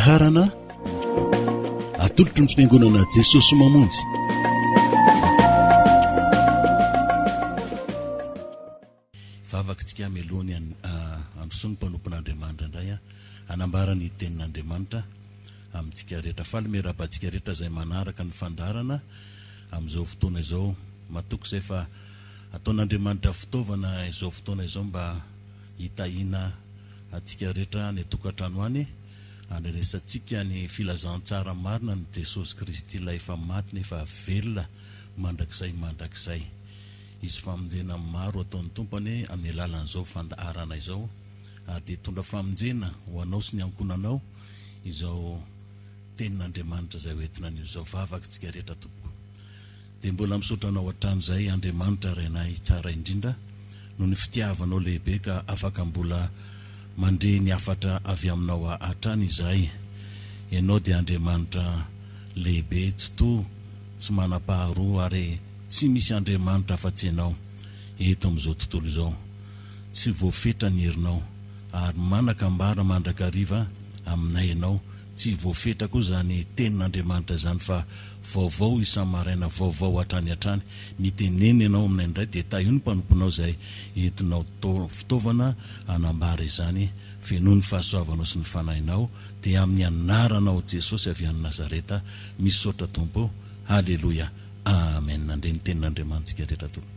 fandaharana atolotry ny fiangonana Jesosy mamonjy. Vavakantsika melony androso ny mpanompon'Andriamanitra indray anambara ny tenin'Andriamanitra amintsika rehetra faly merabantsika rehetra izay manaraka ny fandaharana amin'izao fotoana izao. Matoky izay fa ataon'Andriamanitra fitaovana izao fotoana izao mba hitahina atsika rehetra ny tokantrano any aneresantsika ny filazantsara marina ny Jesosy Kristy ilay efa maty nefa velona mandrakizay. Izy famonjena maro ataon'ny tompany amin'ny alalan'izao fandaharana izao dia tondra famonjena ho anao sy ny ankonanao izao tenin'Andriamanitra izay hoentina n'izao vavakantsika rehetra tompoko. Dia mbola misaotra anao hatrany izay Andriamanitra renay tsara indrindra no ny fitiavanao lehibe ka afaka mbola mandre ny afatra avy aminao hatrany izay. Ianao dia Andriamanitra lehibe tsy manam-paharoa ary tsy misy Andriamanitra afa-tsy ianao eto amin'izao tontolo izao. Tsy voafetra ny herinao ary manakambara mandrakariva aminay ianao. Tsy voafetra koa izany tenin'Andriamanitra izany fa vaovao isamaraina, vaovao hatrany miteneny ianao aminay indray dia taio ny mpanomponao izay entinao fitaovana anambara izany fenoa ny fahasoavanao sy ny fanahinao dia amin'ny anaranao Jesosy avy any Nazareta misaotra Tompo. Haleloia, amen. Nandre ny tenin'Andriamanitsika rehetra tompoko.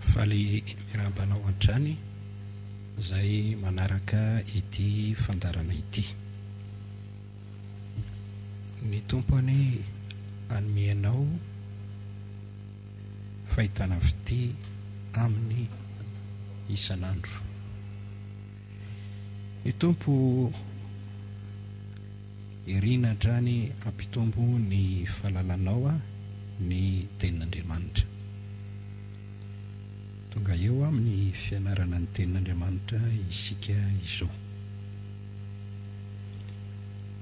Faly mirabanao an-trany izay manaraka ity fandarana ity. Ny tompony anomeanao fahitana fity amin'ny isan'andro. Ny tompo irina an-trany ampitombo ny fahalalanao ny tenin'Andriamanitra. Tonga eo amin'ny fianarana ny tenin'Andriamanitra isika izao.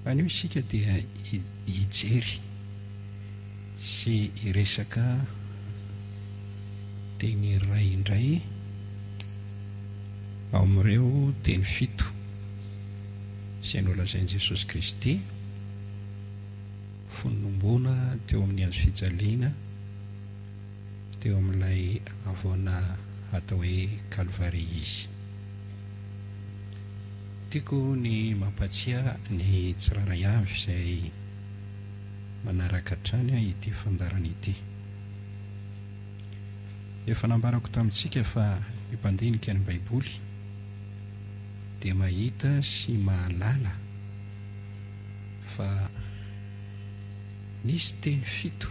Anio isika dia hijery sy hiresaka teny iray indray ao amin'ireo teny fito izay nolazain'i Jesosy Kristy fonombona teo amin'ny hazo fijaliana teo amin'ilay avoana atao hoe Kalvari izy. Tiako ny mampatsiahy ny tsiraray avy izay manaraka hatrany ity fandarana ity. Efa nambarako tamintsika fa mpandinika ny Baiboly dia mahita sy mahalala fa nisy teny fito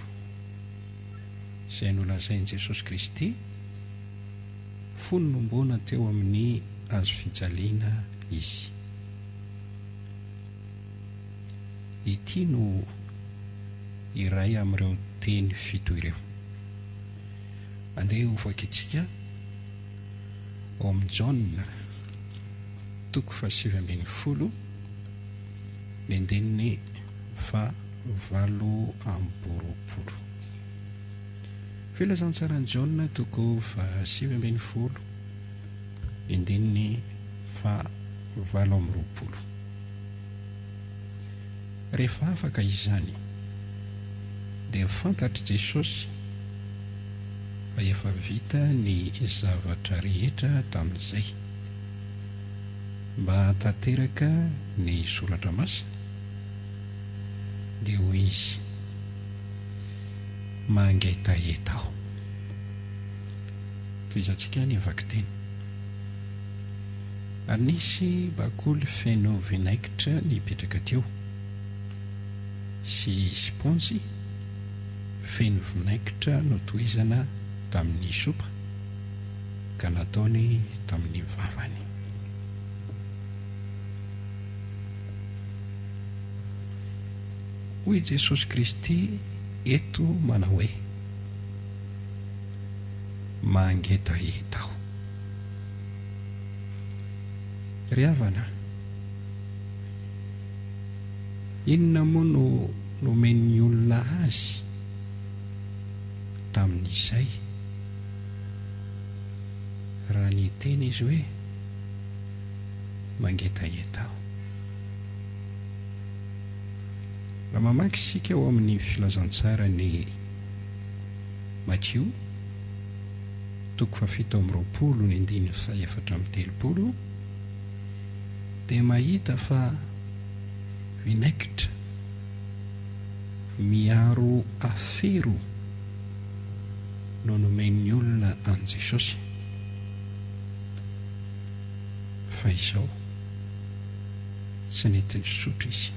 izay nolazain'i Jesosy Kristy fonombona teo amin'ny hazo fijaliana izy. Ity no iray amin'ireo teny fito ireo. Andeha hovakintsika ao amin'ny Jaona toko 7:10 ny andininy 8:20. Filazantsara ny Jaona toko 7:10 ny andininy 8:20. Rehefa afaka izany dia fantatra Jesosy fa efa vita ny zavatra rehetra tamin'izay mba hatanteraka ny soratra masina dia hoy izy mangaitaeta aho. Toy izantsika ny avaky teny. Ary nisy bakoly feno vinaigitra nipetraka teo sy sponzy feno vinaigitra notohizana tamin'ny sopa ka nataony tamin'ny vavany. Hoy Jesosy Kristy eto manao hoe mangetaheta aho. Ry havana, inona moa no nomen'ny olona azy tamin'izay raha ny tena izy hoe mangetaheta aho? Raha mamaky isika ao amin'ny filazantsara ny Matthieu 7:20 dia mahita fa vinaikitra miaro afero no nomen'ny olona an Jesosy. Fa izao tsy nety nisotro izy.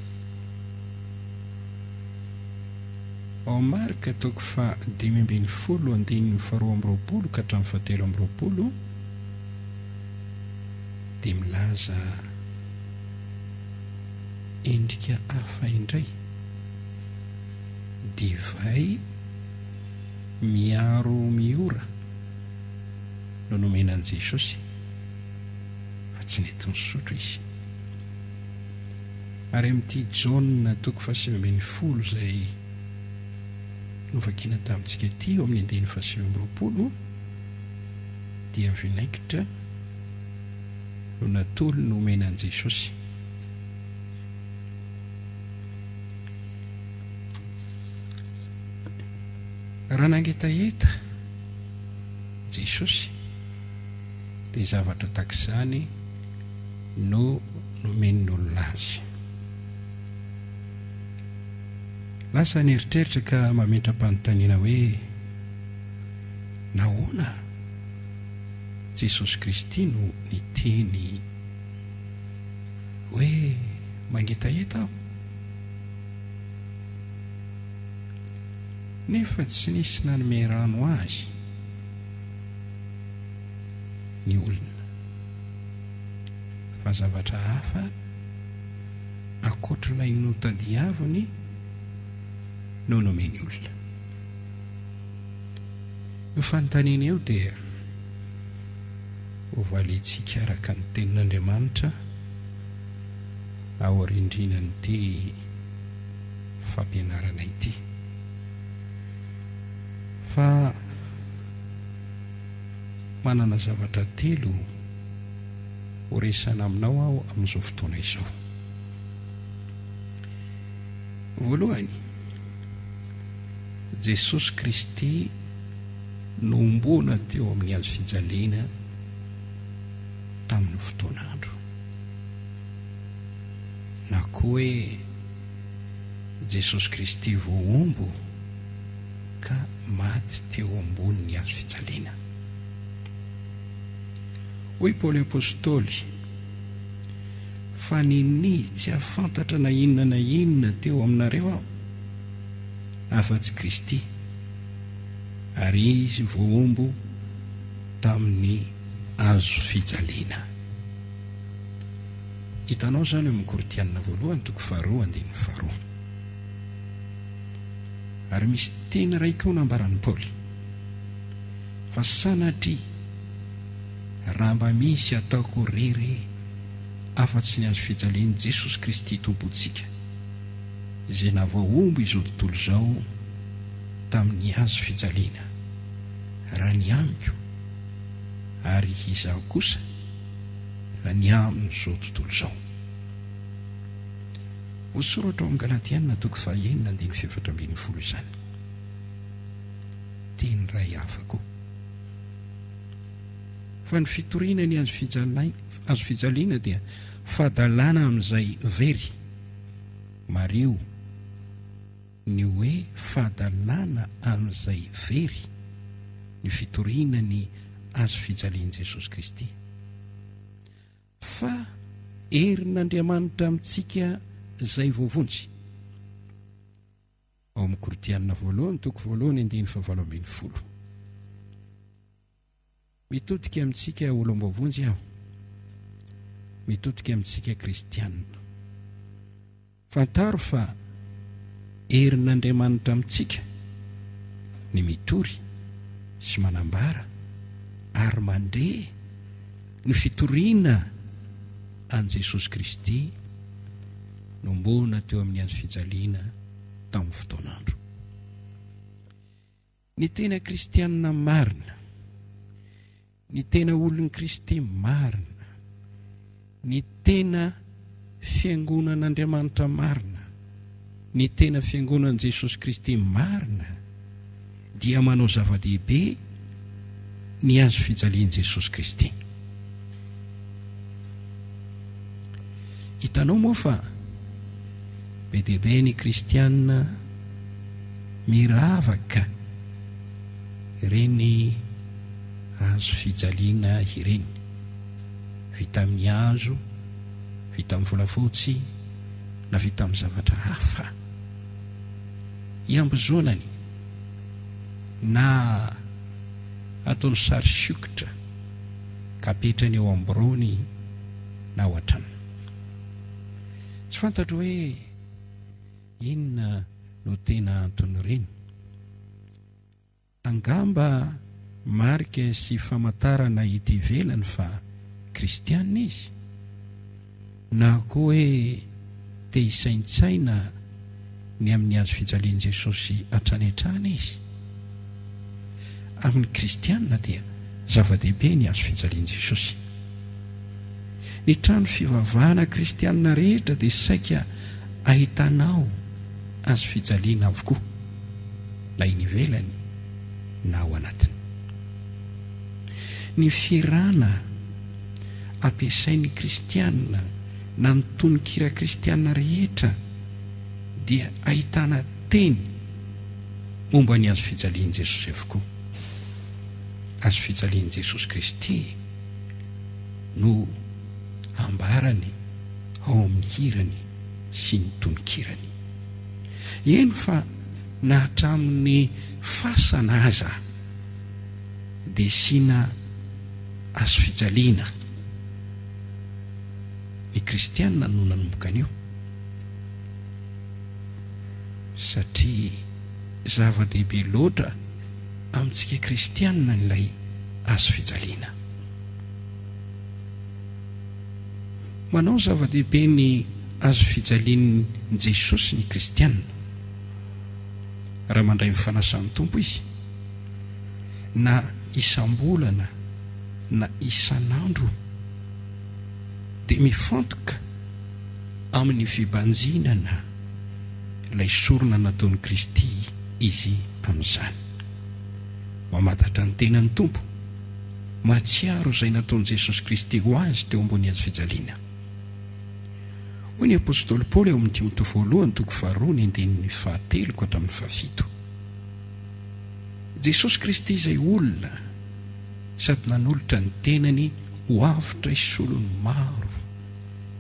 Ao Marka 10:12 ka hatramin'ny 17 dia milaza endrika hafa indray, divay miaro miora no nomenan'i Jesosy, fa tsy nety nisotro izy. Ary amin'ity Jaona 7:20 izay novakiana tamintsika ity ao amin'ny 7:20 dia vinaikitra no natolo nomenan'i Jesosy. Raha nangetaheta Jesosy dia zavatra tahak'izany no nomen'ny olona azy. Lasa nieritreritra ka mametram-panontaniana hoe nahoana Jesosy Kristy no niteny hoe mangetaheta aho? Nefa tsy nisy nanome rano azy ny olona, fa zavatra hafa ankoatr'ilay notadiaviny no nomeny olona. Io fanontaniana eo dia ho valintsika araka ny tenin'Andriamanitra ao arindrinan'ity fampianarana ity. Fa manana zavatra telo ho resana aminao aho amin'izao fotoana izao. Voalohany, Jesosy Kristy nombona teo amin'ny hazo fijaliana tamin'ny fotoan'andro, na koa hoe Jesosy Kristy voaombo ka maty teo ambonin'ny hazo fijaliana. Hoy Paoly Apôstôly, fa nini tsy ahafantatra na inona teo aminareo aho afa-tsy Kristy, ary izy voaombo tamin'ny hazo fijaliana. Hitanao zany amin'ny Korinthiana 1:2. Ary misy tena raika ao nambaran'i Paoly, fa sanatria raha mba misy ataoko rery afa-tsy ny hazo fijalian'i Jesosy Kristy tompontsika, izay navoaombo izao tontolo izao tamin'ny hazo fijaliana, raha ny amiko ary izaho kosa raha ny amin'izao tontolo izao. Voasoratra ao amin'ny Galatiana 5:14 izany. Teny ray hafa koa. Fa ny fitoriana ny hazo fijaliana dia fahadalàna amin'izay very. Mareo ny hoe fahadalàna amin'izay very ny fitoriana ny hazo fijalian'i Jesosy Kristy. Fa herin'Andriamanitra amintsika izay voavonjy. Ao amin'ny Korinthiana 1:17. Mitodika amintsika olombavonjy aho, mitodika amintsika kristianina. Fantaro fa herin'Andriamanitra amintsika ny mitory sy manambara ary mandre ny fitoriana an Jesosy Kristy nombona teo amin'ny azo fijaliana tamin'ny fotoanandro. Ny tena kristianina marina, ny tena olon'ny Kristy marina, ny tena fiangonan'Andriamanitra marina, ny tena fiangonan'i Jesosy Kristy marina dia manao zava-dehibe ny azo fijalian'i Jesosy Kristy. Hitanao moa fa be dia be ny kristianina miravaka ireny azo fijaliana ireny, vita amin'ny hazo, vita amin'ny volafotsy na vita amin'ny zavatra hafa, iambozonany na ataony sary sikotra kapetrany eo amborony na ao an-trano. Tsy fantatro hoe inona no tena anton'ireny. Angamba marika sy famantarana hita ivelany fa kristianina izy, na koa hoe te hisaintsaina ny amin'ny azo fijalian'i Jesosy hatrany hatrany izy. Amin'ny kristianina dia zava-dehibe ny azo fijalian'i Jesosy. Ny trano fivavahana kristianina rehetra dia saika ahitanao azo fijaliana avokoa, na iny ivelany na ao anatiny. Ny firana ampiasain'ny kristianina na ny tononkira kristianina rehetra dia ahitana teny momba ny azo fijalian'i Jesosy avokoa. Azo fijalian'i Jesosy Kristy no ambarany ao amin'ny hirany sy ny tononkirany. Eny fa na hatramin'ny fasana aza dia sina azo fijaliana. Ny kristianina no nanomboka an'io, satria zava-dehibe loatra amintsika kristianina n'ilay azo fijaliana. Manao zava-dehibe ny azo fijalian'i Jesosy ny kristianina raha mandray mifanasan'ny tompo izy, na isam-bolana na isan'andro, dia mifantoka amin'ny fibanjinana ilay sorona nataon'i Kristy izy amin'izany. Mamantatra ny tenan'ny tompo, mahatsiaro izay nataon'i Jesosy Kristy ho azy teo ambony azo fijaliana. Hoy ny apôstôly Paoly eo amin'ny Timothée voalohany toko 2:7 hatramin'ny 7. Jesosy Kristy izay olona sady nanolotra ny tenany ho avitra isolony maro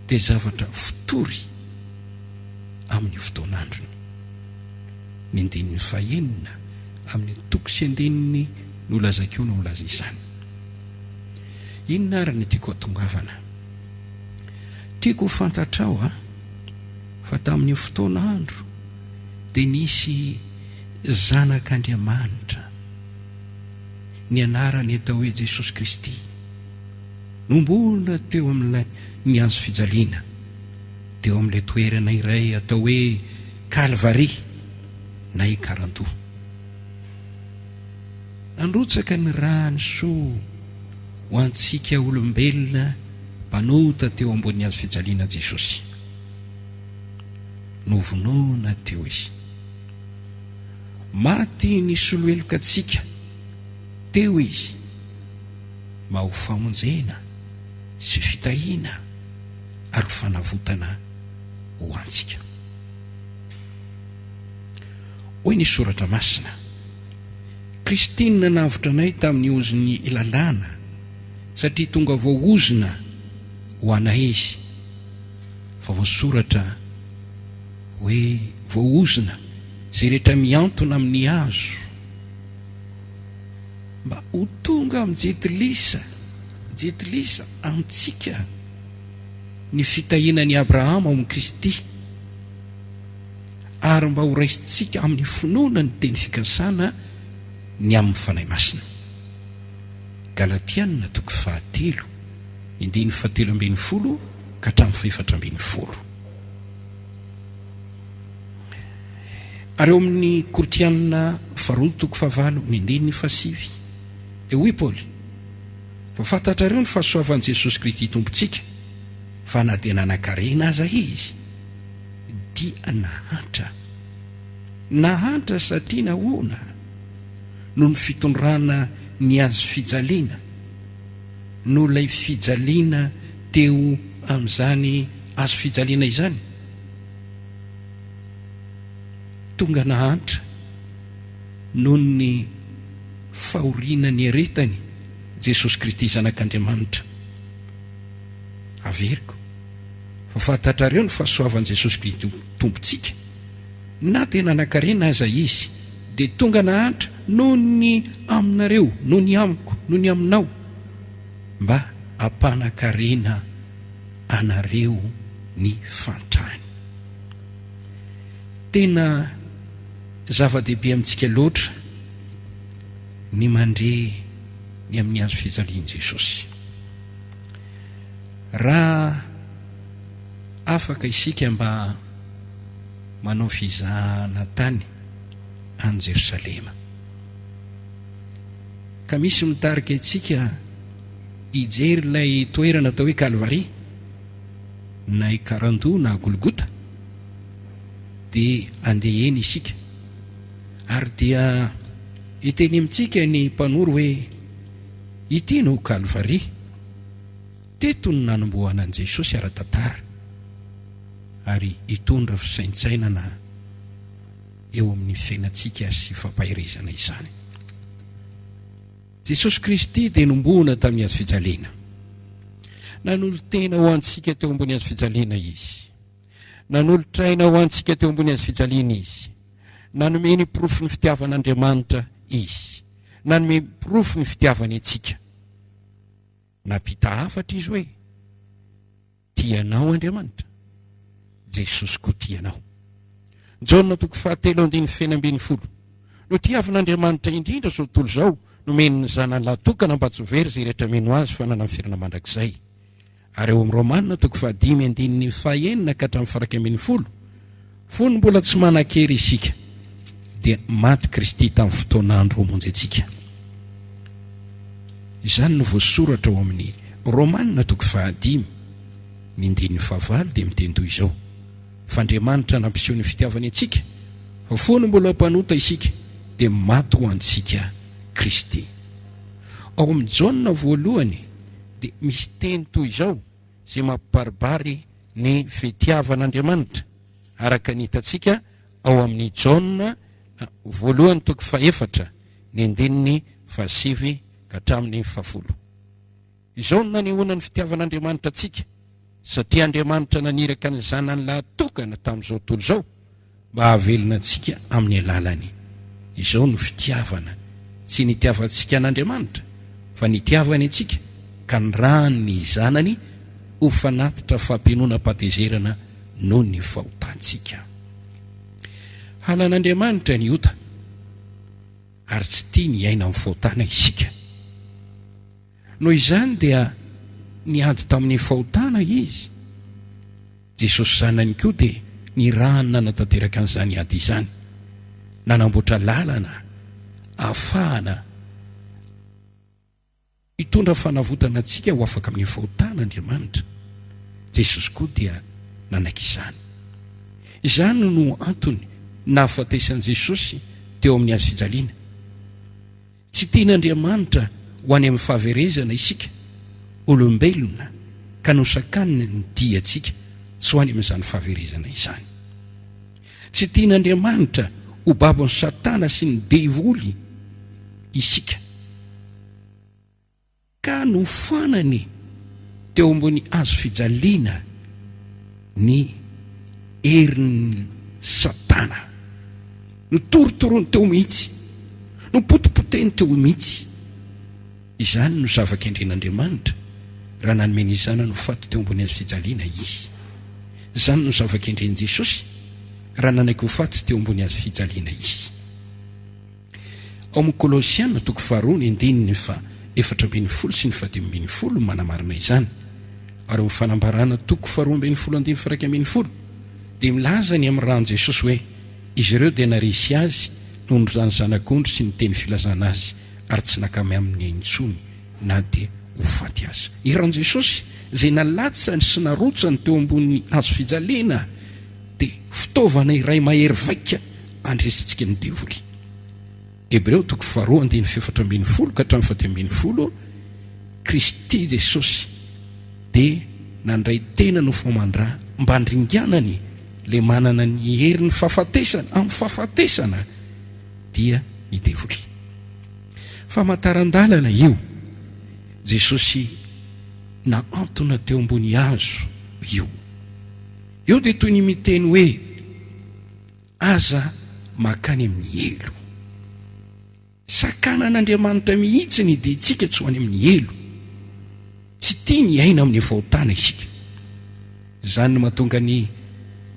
dia zavatra fitory amin'ny fotoanandrony. Ny andininy 9 amin'ny toko 9 no lazakio no laza izany. Inona ary ny tiako atongavana? Tiako ho fantatrao fa tamin'ny fotoanandro dia nisy zanak'Andriamanitra, ny anarany atao hoe Jesosy Kristy, nombona teo amin'ilay ny azo fijaliana, teo amin'ilay toerana iray atao hoe Kalvari na Ikaranto. Nandrotsaka ny rany soa ho antsika olombelona mpanota teo ambony azo fijaliana Jesosy. Novonoana teo izy, maty ny soloeloka antsika teo izy, mba ho famonjena sy fitahiana ary fanavotana ho antsika. Hoy ny soratra masina, Kristy nanavotra anay tamin'ny ozony ilalàna, satria tonga voaozona ho anay izy. Fa voasoratra hoe voaozona izay rehetra miantona amin'ny hazo, mba ho tonga amin'ny jetilisa amintsika ny fitahianan'i Abrahama ao amin'i Kristy, ary mba ho raisintsika amin'ny finoana ny teny fikasana ny amin'ny fanahy masina. Galatiana toko 7 indiny 17 ka hatramin'ny 17. Ary eo amin'ny Koritianina 2 toko 9 ny indiny 7 eo hoy Paoly: fa fantatrareo ny fahasoavan'i Jesosy Kristy tompontsika, fa na dia nanan-karena aza izy dia nahatra satria nahoana no ny fitondrana ny azo fijaliana no ilay fijaliana teo amin'izany azo fijaliana izany. Tonga nahatra noho ny fahoriana ny aretany Jesosy Kristy zanak'Andriamanitra. Averiko fa fantatrareo ny fahasoavan'i Jesosy Kristy tompontsika, na dia nanan-karena aza izy dia tonga nahatra noho ny aminareo, noho ny amiko, noho ny aminao, mba hampanan-karena anareo ny fantrany. Tena zava-dehibe amintsika loatra ny mandre ny amin'ny azo fijalian'i Jesosy. Raha afaka isika mba manao fizahana tany any Jerosalema, ka misy mitarika itsika hijery ilay toerana atao hoe Kalvari na Karandoa na Golgota, dia andeha eny isika. Ary dia hiteny amintsika ny mpanoro hoe ity no Kalvari, teto ny nanombohana an'i Jesosy ara-tantara, ary hitondra fisaintsainana eo amin'ny fiainantsika sy fampahirizana izany. Jesosy Kristy dia nombohana tamin'ny azo fijaliana. Nanolo-tena ho antsika teo ambony azo fijaliana izy, nanolo-traina ho antsika teo ambony azo fijaliana izy, nanome ny porofo ny fitiavan'Andriamanitra izy, nanome porofo ny fitiavany antsika. Nampita hafatra izy hoe tianao Andriamanitra, Jesosy koa tianao. Jaona 7:20 no tiavan'Andriamanitra indrindra zao tontolo izao nomeny ny zanany latokana mba tsy ho very izay rehetra meno azy fa nanana firana mandrakizay. Ary eo amin'ny Romanina 5:9 ka hatramin'ny 10, fony mbola tsy manan-kery isika dia maty Kristy tamin'ny fotoan'andro hamonjy antsika. Izany no voasoratra ao amin'ny Romanina 5:9 dia miteny toy izao: fa Andriamanitra nampiseho ny fitiavany antsika, fa fony mbola mpanota isika dia maty ho antsika Kristy. Ao amin'ny Jaona 1 dia misy teny toy izao izay mampibaribary ny fitiavan'Andriamanitra, araka ny hitantsika ao amin'ny Jaona 1:4 ny andininy 7 ka hatramin'ny 10. Izao no nanehoana ny fitiavan'Andriamanitra antsika, satria Andriamanitra naniraka ny zanany lahatokana tamin'izao tontolo izao mba hahavelona antsika amin'ny alalany. Izao no fitiavana, tsy nitiavantsika an'Andriamanitra fa nitiavany antsika ka nirahany ny zanany ho fanatitra fampinoana-patezerana noho ny fahotantsika. Halan'Andriamanitra ny ota ary tsy tia ny aina amin'ny fahotana isika. Noho izany dia niady tamin'ny fahotana izy. Jesosy zanany koa dia nirahany nanatanteraka an'izany ady izany, nanamboatra lalana ahafahana hitondra fanavotana antsika ho afaka amin'ny fahotana Andriamanitra. Jesosy koa dia nanak'izany. Izany no antony nahafatesan'i Jesosy teo amin'ny azo fijaliana. Tsy tian'Andriamanitra ho any amin'ny fahaverezana isika olombelona ka nosakaniny ny dia antsika tsy ho any amin'izany fahaverezana izany. Tsy tian'Andriamanitra ho babon'ny Satana sy ny devoly isika ka nofanany teo ambony azo fijaliana ny herin'ny Satana, notoritorony teo mihitsy, nopotipoteny teo mihitsy. Izany no zava-kendren'Andriamanitra raha nanomeny izany no fato teo ambony azo fijaliana izy. Izany no zava-kendren'i Jesosy raha nanaiky ho fato teo ambony azo fijaliana izy. Ao amin'ny Kolosiana 2:2 fa 4:20 sy ny 5:10 manamarina izany. Ary ny fanambarana toko 2:20 dia milaza ny amin'ny rahan'i Jesosy hoe izy ireo dia narisy azy noho ny zanak'ondry sy ny teny filazana azy ary tsy nakamy amin'ny intsony na dia ho faty azy. I rahan'i Jesosy izay nalatsany sy narotsany teo ambony hazo fijaliana dia fitaovana iray mahery vaika andresintsika ny devoly. Hebreo 2:4 ka hatramin'ny 5:10 Kristy Jesosy dia nandray tena no famandrà mba handringanany le manana ny herin'ny fahafatesana amin'ny fahafatesana dia ny devoly. Famantaran-dalana io Jesosy na antona teo ambony hazo io dia toy ny miteny hoe aza makany amin'ny elo. Sakanan'Andriamanitra mihitsiny dia itsika tsy ho any amin'ny elo, tsy tia ny aina amin'ny vahontana isika. Izany no mahatonga ny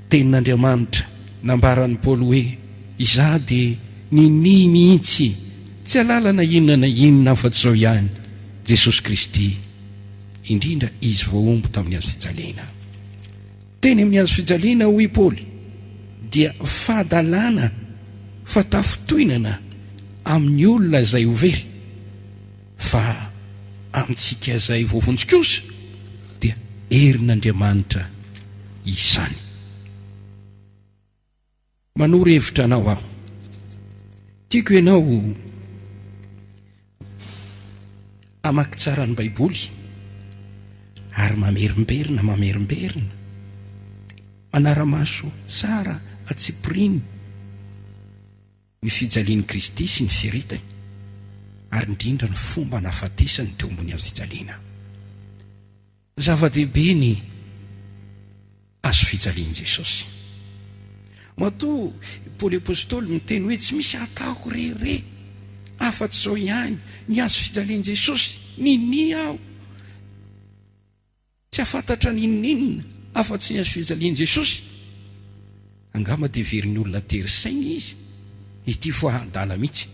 tenin'Andriamanitra nambaran'i Paoly hoe izaho dia nini mihitsy tsy alalana inona na inona fa tsy zao ihany Jesosy Kristy, indrindra izy voaombo tamin'ny hazo fijaliana. Teny amin'ny hazo fijaliana hoy Paoly dia fahadalana fatafitoinana amin'ny olona izay ho very, fa amintsika izay voavonjy-kosa dia herin'Andriamanitra izany. Manoro hevitra anao aho, tiako ianao amaky tsara ny Baiboly ary mamerimberina manara-maso tsara atsipiriny ny fijalian'i Kristy sy ny fieritany ary indrindra ny fomba nahafatesany teo ambony hazo fijaliana. Zava-dehibe ny hazo fijalian'i Jesosy. Matoa Paoly apôstôly miteny hoe tsy misy ataoko rere afa-tsy zao ihany ny hazo fijalian'i Jesosy. Nini aho tsy afantatra ninninona afa-tsy ny hazo fijalian'i Jesosy. Angamba dia veriny olona tery saina izy ity foahadala mihitsy,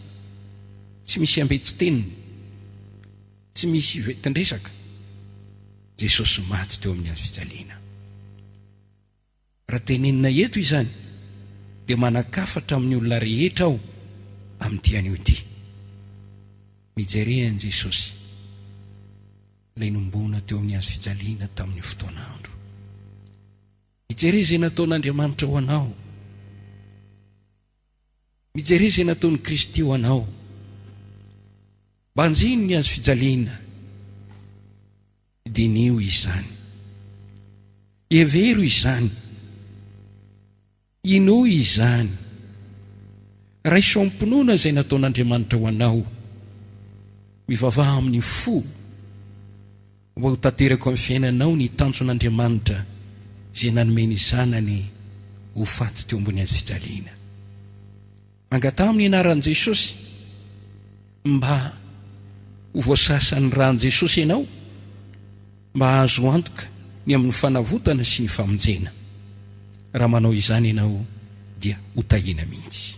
tsy misy ambety teniny, tsy misy vetindresaka. Jesosy maty teo amin'ny hazo fijaliana. Raha tenenina eto izany dia manakafatra amin'ny olona rehetra aho amin'ity anio ity. Mijerena Jesosy ilay nombona teo amin'ny hazo fijaliana tamin'ny fotoan'andro. Mijerena izay nataon'Andriamanitra ho anao. Mijerena izay nataon'i Kristy ho anao. Banjino ny hazo fijaliana dinio izany, evero izany, ino izany, raiso ampinoana izay nataon'Andriamanitra ho anao. Mivavaha amin'ny fo mba ho tanterako amin'ny fiainanao ny tanjon'Andriamanitra izay nanomeny zanany ho faty teo ambony hazo fijaliana. Mangata amin'ny anaran'i Jesosy mba ho voasasany ran'i Jesosy ianao, mba azo antoka ny amin'ny fanavotana sy ny famonjena. Raha manao izany ianao dia ho tahina mihitsy.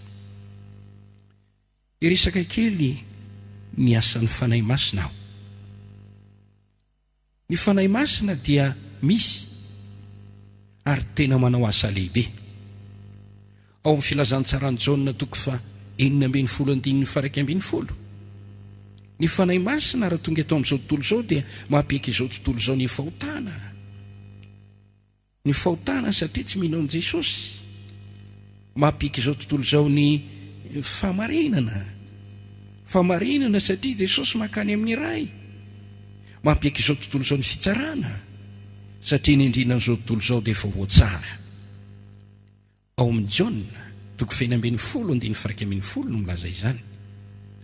Iresaka kely ny asan'ny fanahy masina aho. Ny fanahy masina dia misy ary tena manao asa lehibe. Ao amin'ny filazantsarany Jaona 9:9-12. Ny fanahy masina raha tonga eto amin'izao tontolo izao dia mampiaiky izao tontolo izao ny fahotana. Ny fahotana satria tsy mino an'i Jesosy. Mampiaiky izao tontolo izao ny famarinana satria Jesosy makany amin'ny ray. Mampiaiky izao tontolo izao ny fitsarana satria ny indrinan'izao tontolo izao dia efa voatsara. Ao amin'ny Jaona 2:20-11 no milaza izany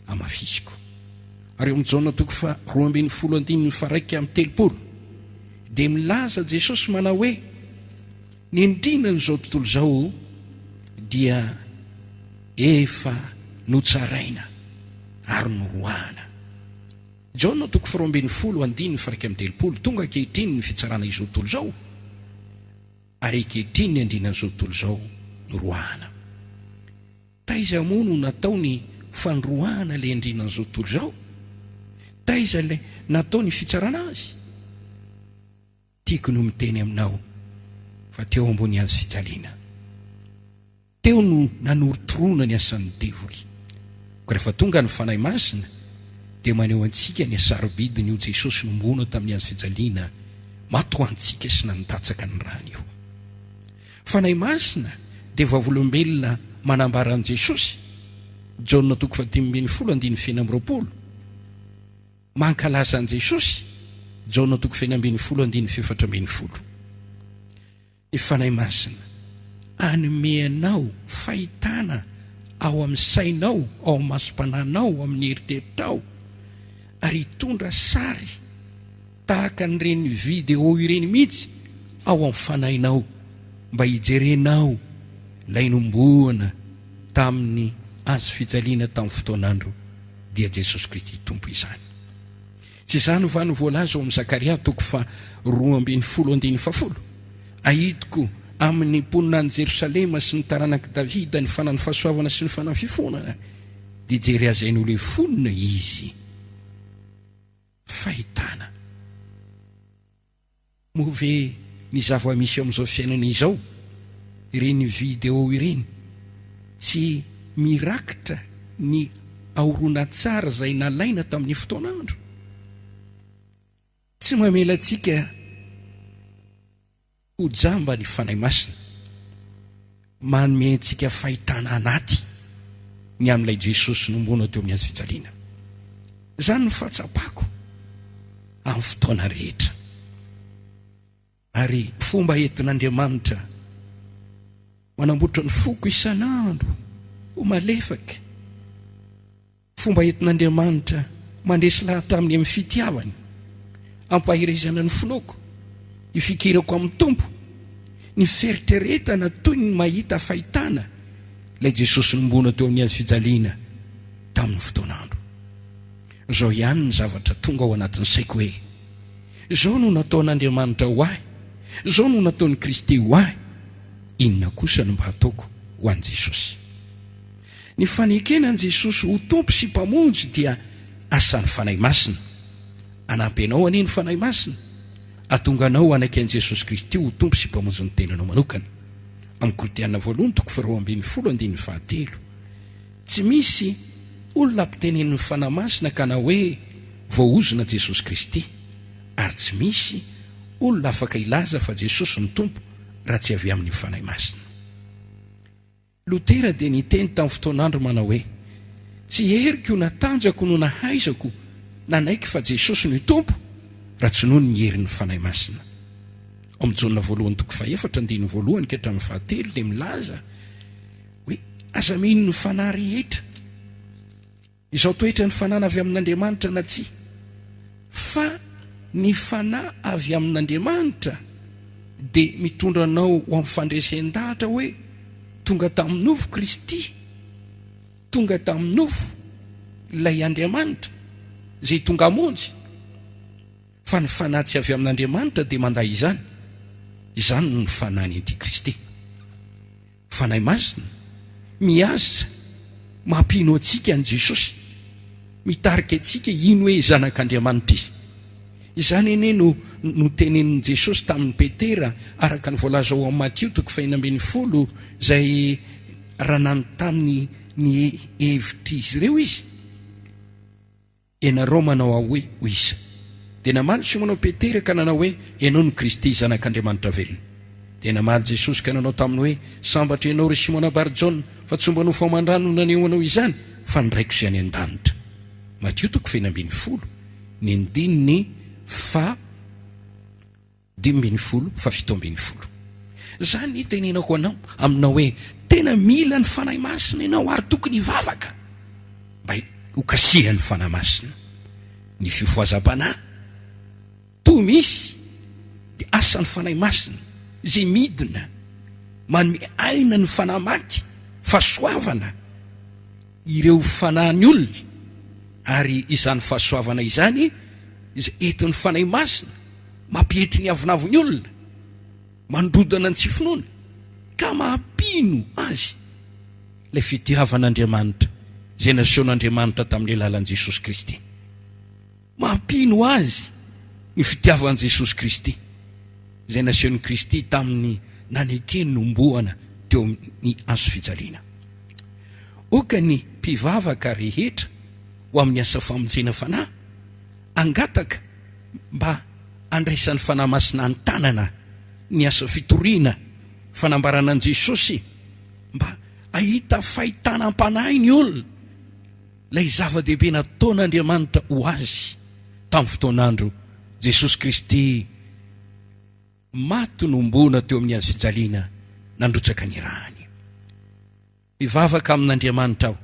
amafisiko. Ary ao amin'ny Jaona 2:20-3 dia milaza Jesosy manao hoe ny indrinan'izao tontolo izao dia efa notsaraina ary norohana. Jaona 2:20-3 tonga ankehitriny ny fitsarana izao tontolo izao ary ankehitriny ny andrinan'izao tontolo izao norohana. Taiza moa no natao ny fandrohana ilay andrinan'izao tontolo izao? taiza le natao ny fitsarana azy. Tiako no miteny aminao fa teo ambony azy fijaliana, teo no nanorotorona ny asan'ny devoly. Ko rehefa tonga ny fanahy masina dia maneho antsika ny asarobidiny io Jesosy nombona tamin'ny azy fijaliana matoantsika sy nandatsaka ny rany io. Fanahy masina dia vavolombelona manambara an' Jesosy. Jaona 5:20 mankalaza an' Jesosy. Jaona 5:24. Ny fanahy masina anomeanao fahitana ao amin'ny sainao, ao amin'ny masom-pananao, amin'ny eritreritrao, ary hitondra sary tahaka n'ireny video ireny mihitsy ao amin'ny fanahinao, mba hijerenao ilay nomboana tamin'ny azy fijaliana tamin'ny fotoanandro dia Jesosy Kristy tompo izany. Tsy izany va no voalaza ao amin'ny Zakaria 2:12. Ahitiko amin'ny mponinan'i Jerosalema sy ny taranak'i Davida ny fanany fahasoavana sy ny fanany fifonana, dia jery azainy ho le fonina izy. Fahitana move ny zava-misy amin'izao fiainana izao, ireny video ireny tsy mirakitra ny ahorona tsara izay nalaina tamin'ny fotoanandro. Tsy mamela antsika ho jamba ny fanahy masina, manome antsika fahitana anaty ny amin'ilay Jesosy nombona teo amin'ny azy fijaliana. Izany no fahatsapako amin'ny fotoana rehetra. Ary fomba entin'Andriamanitra manamboatra ny foko isan'andro ho malefaka, fomba entin'Andriamanitra mandresy lahatra aminy amin'ny fitiavany, ampahirizana ny finoako, ny fikirako amin'ny tompo, ny feritreretana toy ny mahita fahitana ilay Jesosy nombona teo amin'ny azy fijaliana tamin'ny fotoanandro. Izao ihany ny zavatra tonga ao anatin'ny saiko hoe izao no nataon'Andriamanitra ho ahy, izao no nataon'ny Kristy ho ahy, inona kosa no mba hataoko ho an'i Jesosy? Ny fanekenan'i Jesosy ho tompo sy mpamonjy dia asan'ny fanahy masina. Anampy anao anie ny fanahy masina, atonga anao anaiky an'i Jesosy Kristy ho tompo sy mpamonjy ny tenanao manokana. Amin'ny Korinthiana 2:2-7. Tsy misy olona ampitenen'ny fanahy masina ka na hoe voaozona Jesosy Kristy, ary tsy misy olona afaka ilaza fa Jesosy ny tompo raha tsy avy amin'ny fanahy masina. Lotera dia niteny tamin'ny fotoanandro manao hoe tsy heriko natanjako no nahaizako nanaiky fa Jesosy ny tompo raha tsy noho ny herin'ny fanahy masina. Ao amin'ny Jaona 1:4-7 dia milaza hoe aza mino ny fanahy rehetra, izao toetra ny fanahy avy amin'Andriamanitra na tsy, fa ny fanahy avy amin'Andriamanitra dia mitondra anao ho amin'ny fandresen-dahatra hoe tonga tamin'ny nofo Kristy, tonga tamin'ny nofo ilay Andriamanitra izay tonga hamonjy. Fa ny fanahy tsy avy amin'Andriamanitra dia manday izany. Izany no ny fanahy ny Antikristy. Fanahy masina miasa mampino antsika an'i Jesosy, mitarika antsika ino hoe zanak'Andriamanitra izy. Izany ene no tenenin'i Jesosy tamin'ny Petera, araka ny voalaza ao amin'ny Matthieu 5:20 izay ranany tamin'ny ny hevitra izy ireo izy. Ianareo manao ahoe ho iza? Dia namaly Simonao Petera ka nanao hoe ianao ny Kristy zanak'Andriamanitra velona. Dia namaly Jesosy ka nanao taminy hoe sambatra ianao ry Simona Barjona, fa tsy mba no famandrano nanehoanao izany fa ny raiko izay any an-danitra. Matthieu 5:20 ny andininy 17. Zany tenenako anao aminao hoe tena mila ny fanahy masina ianao ary tokony hivavaka mba hokasihan'ny fanahy masina. Ny fifohazam-panahy toa misy dia asan'ny fanahy masina izay midina manome aina ny fanahy maty, fahasoavana ireo fanahin'ny olona, ary izany fahasoavana izany izay entin'ny fanahy masina mampiety ny avinaviny olona, mandrodana ny tsy finoana ka mampino azy ilay fitiavan'Andriamanitra izay nasehon'Andriamanitra tamin'ny alalan'i Jesosy Kristy. mampino azy ny fitiavan'i Jesosy Kristy izay nasehon'i Kristy tamin'ny nanekeny nomboana teo amin'ny azo fijaliana. Oka ny mpivavaka rehetra ho amin'ny asa famonjena fanahy angataka mba andraisan'ny fanahy masina an-tanana ny asa fitoriana fanambarana an' Jesosy, mba ahita fahitanam-panahy ny olona ilay zava-dehibe nataon'Andriamanitra ho azy tamin'ny fotoan'andro Jesosy Kristy maty nombona teo amin'ny azo fijaliana nandrotsaka ny rahany. Mivavaka amin'Andriamanitra aho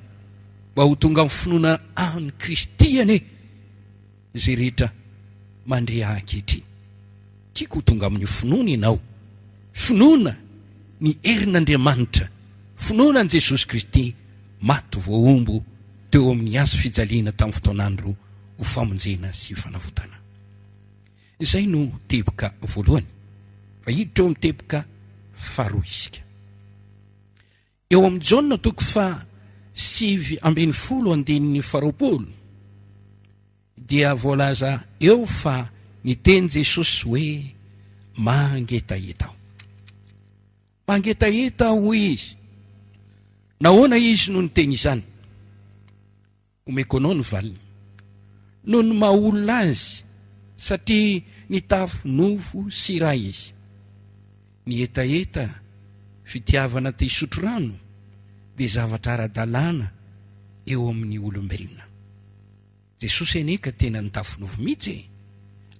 mba ho tonga amin'ny finoana an'i Kristy ane izay rehetra mandre ankehitriny. Tiako ho tonga amin'ny finoana ianao, finoana ny herin'Andriamanitra, finoana an' Jesosy Kristy maty voaombo teo amin'ny azo fijaliana tamin'ny fotoan'andro ho famonjena sy fanavotana. Izay no teboka voalohany. Fa hiditra eo amin'ny teboka faharoa isika. Eo amin'ny Jaona 7:20 dia voalaza eo fa niteny Jesosy hoe mangetaheta aho. Mangetaheta aho izy. Nahoana izy no niteny izany? Omeko anao ny valiny. No ny maha-olona azy satria nitafy nofo sy ra izy. Ny etaeta fitiavana te hisotro rano dia zavatra ara-dalàna eo amin'ny olombelona. Jesosy eneka tena nitafy nofo mihitsy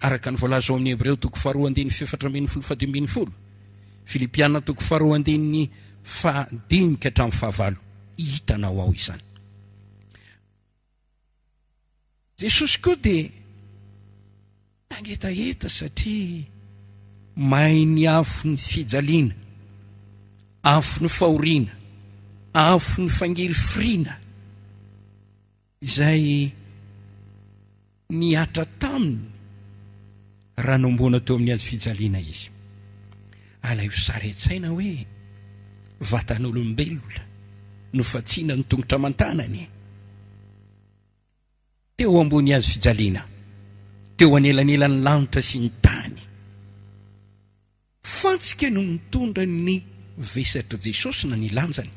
araka ny voalaza ao amin'ny Hebreo 4:14-15, Filipiana 4:5-9 hitanao ao izany. Jesosy koa dia nangetaheta satria mahay ny afo ny fijaliana, afo ny fahoriana, afo ny fangiry firiana izay niatra taminy raha nombona teo amin'ny azo fijaliana izy. Ala io saretsaina hoe vatan'olombelona no fatsiana ny tongotra aman-tanany teo ambony azo fijaliana, teo anelanelan'ny lanitra sy ny tany. Fantsika no mitondra ny vesatra Jesosy na ny lanjany.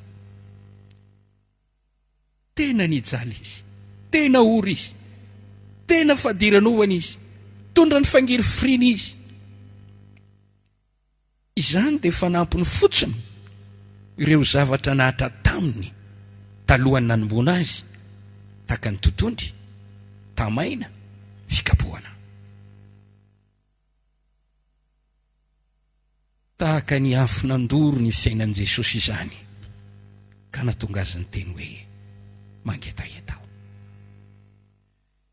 Tena nijaly izy, tena ory izy, tena fadiranovana izy, tondra ny fangiry firiana izy. Izany dia fanampiny fotsiny ireo zavatra nahatra taminy talohany nanomboana azy, tahaka ny totondry, tamaina, fikapohana. Tahaka ny afo nandoro ny fiainan' Jesosy izany ka nahatonga azy ny teny hoe mangetaheta aho.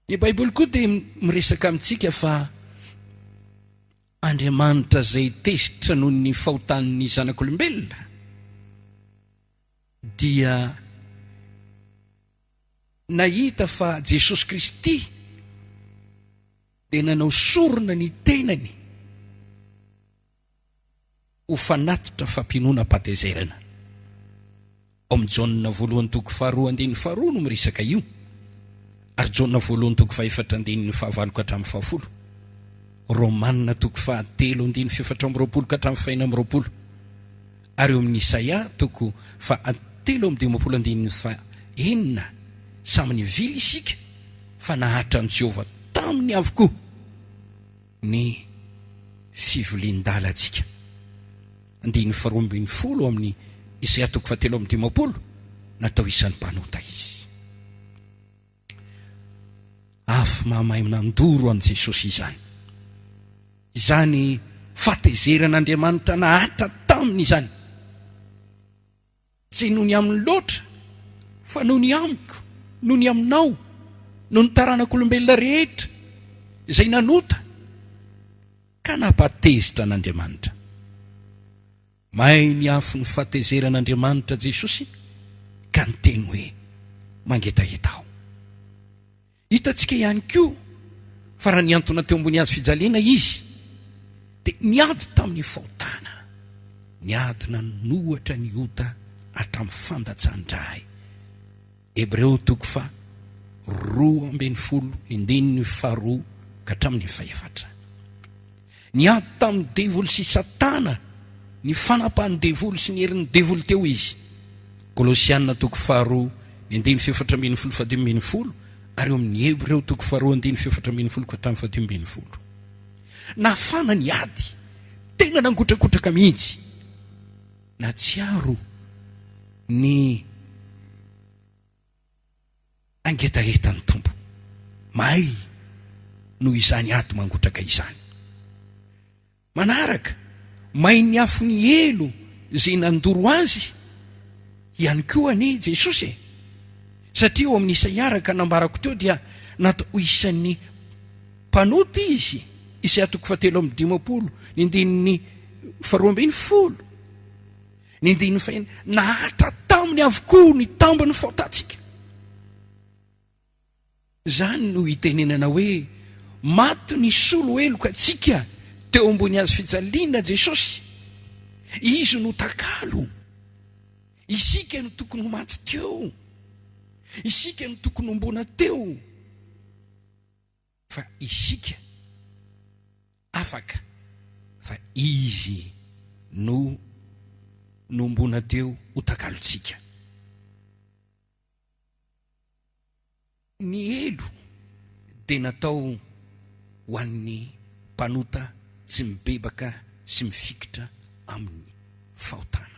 Ny Baiboly koa dia miresaka amintsika fa Andriamanitra izay tezitra noho ny fahotan'ny zanak'olombelona dia nahita fa Jesosy Kristy dia nanao sorona ny tenany ho fanatitra fampinoana patezerana. Ao amin'ny Jaona 1:2 no miresaka io, ary Jaona 1:4-5 Romanina 3:7-9 ary eo amin'ny Isaia 3:7-9 samy nivily isika fa nahatra an' Jehova taminy avokoa ny fivolian-dalantsika. 2:12 amin'ny Isaia 3:7 natao isan'ny mpanota izy. Afo mahamay nandoro an' Jesosy izany. Izany fatezeran'Andriamanitra nahatra taminy izany. Tsy noho ny amin'ny loatra fa noho ny amiko, noho ny aminao, noho ny taranak'olombelona rehetra izay nanota ka napatezitra an'Andriamanitra. May ny afo ny fatezeran'Andriamanitra Jesosy ka niteny hoe mangetaheta aho. Hitantsika ihany koa fa raha niantona teo ambony azo fijaliana izy dia niady tamin'ny fahotana, niadina nohatra ny ota hatramin'ny fandatsan-drahy. Hebreo 12 ny ndininy faharoa ka hatramin'ny faefatra. Ny ady tamin'ny devoly sy satana, ny fanapahan'ny devoly sy ny herin'ny devoly teo izy. Kolosianina toko faharoa ny andiny fefatra ambin'ny folo fa 10 ary eo amin'ny Hebreo toko faharoa andiny fefatra ambin'ny folo ka hatramin'ny 10. Nafana ny ady, tena nangotrakotraka mihitsy. Natsiaro ny angetahetany tompo. Mahay no izany ady mangotraka izany. Manaraka, mahay ny afo ny elo izay nandoro azy ihany koa ny Jesosy. Satria eo amin'ny Isaia ka nambarako teo dia natao isan'ny mpanota izy. Isaia toko 7:15, ny andininy 12, ny andininy 1, nahatra taminy avokoa ny tambany faotantsika. Zany no itenenana hoe maty ny solo eloka atsika teo ambony azy fijaliana Jesosy. Izy no takalo. Isika no tokony ho maty teo. Isika no tokony ho mbona teo. Fa isika afaka, fa izy no mbona teo ho takalotsika. Ny elo dia natao ho an'ny mpanota tsy mibebaka sy mifikitra amin'ny fahotana.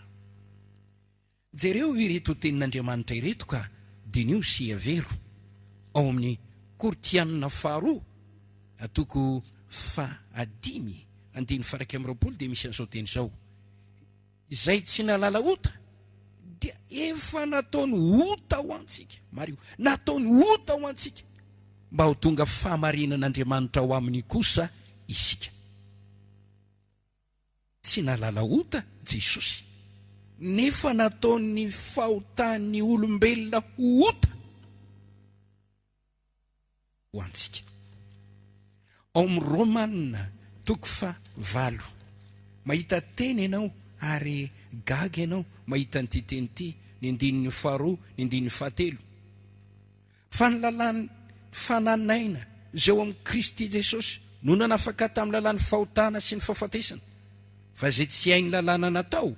Jereo ireto tenin'Andriamanitra ireto ka dinio sy avero ao amin'ny Kortianina faharoa atoko 5 andiny 120 dia misy an'izao teny izao: izay tsy nalala ota dia efa nataony ota ho antsika. Mario, nataony ota ho antsika mba ho tonga fahamarinan'Andriamanitra ao aminy kosa isika. Tsy nalala ota Jesosy, nefa nataony fahotany olombelona ho ota ho antsika. Ao amin'ny Romanina toko 5, mahita teny ianao ary gaga ianao mahita nyity teny ity, ny andininy 2, ny andininy 7. Fa ny lalàny fananaina izay ao amin'ny Kristy Jesosy no nanafaka tamin'ny lalàny fahotana sy ny fahafatesana, fa izay tsy hainy lalàna natao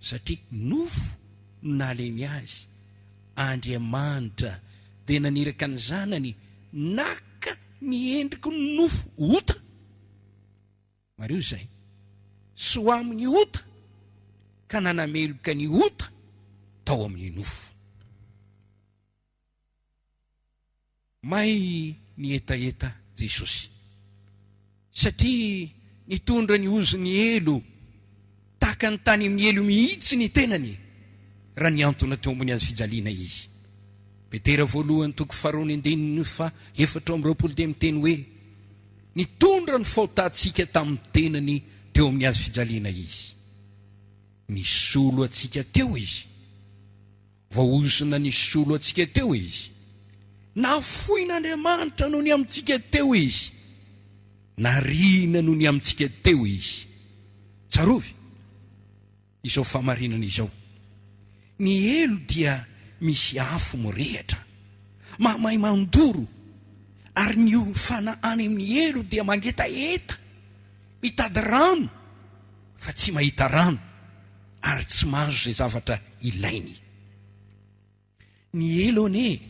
satria nofo no nalemy azy. Andriamanitra dia naniraka ny zanany naka ny endriky ny nofo ota. Mario izay, sy ho amin'ny ota ka nanameloka ny ota tao amin'ny nofo. May ny etaeta Jesosy satria nitondra ny ozo ny elo tahaka ny tany amin'ny elo mihitsy ny tenany raha ny antona teo ambony azy fijaliana izy. Petera 1:2 dia miteny hoe nitondra ny fahotantsika tamin'ny tenany teo amin'ny azy fijaliana izy. Nisolo atsika teo izy, vaozona nisolo atsika teo izy, nafoin'Andriamanitra no ny amintsika teo izy, narina no ny amintsika teo izy. Tsarovy izao famarinana izao. Ny elo dia misy afo mirehatra, mahay mandoro, ary ny ofana any amin'ny elo dia mangetaeta, mitady rano fa tsy mahita rano, ary tsy mahazo izay zavatra ilainy. Ny elo ane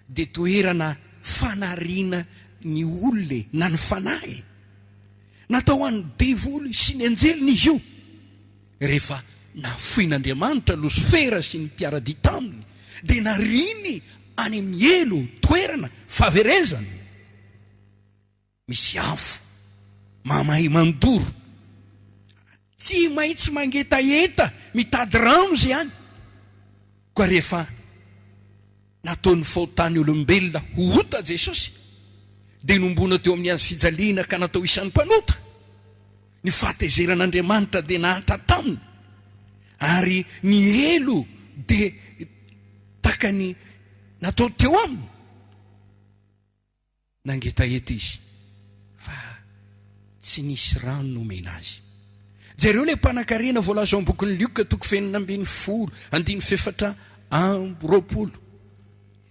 dia toerana fanariana ny olona na ny fanahy, natao an'ny devoly sy ny anjeliny izy io. Rehefa nafoin'Andriamanitra Losifera sy ny mpiara-dia taminy, dia nariny any amin'ny elo toerana fahaverezana. Misy afo mahay mandoro, tsy mahitsy mangetaeta mitady rano zay any. Koa rehefa nataony fahotany olombelona ho ota Jesosy, dia nombona teo amin'ny azy fijaliana ka natao isan'ny mpanota. Ny fahatezeran'Andriamanitra dia nahatra taminy, ary ny elo dia takany natao teo aminy. Nangetaeta izy fa tsy nisy rano nomena azy. Jereo le mpanan-karena voalaza ao am-bokin'ny Lioka toko 2:10 andiny 7:20.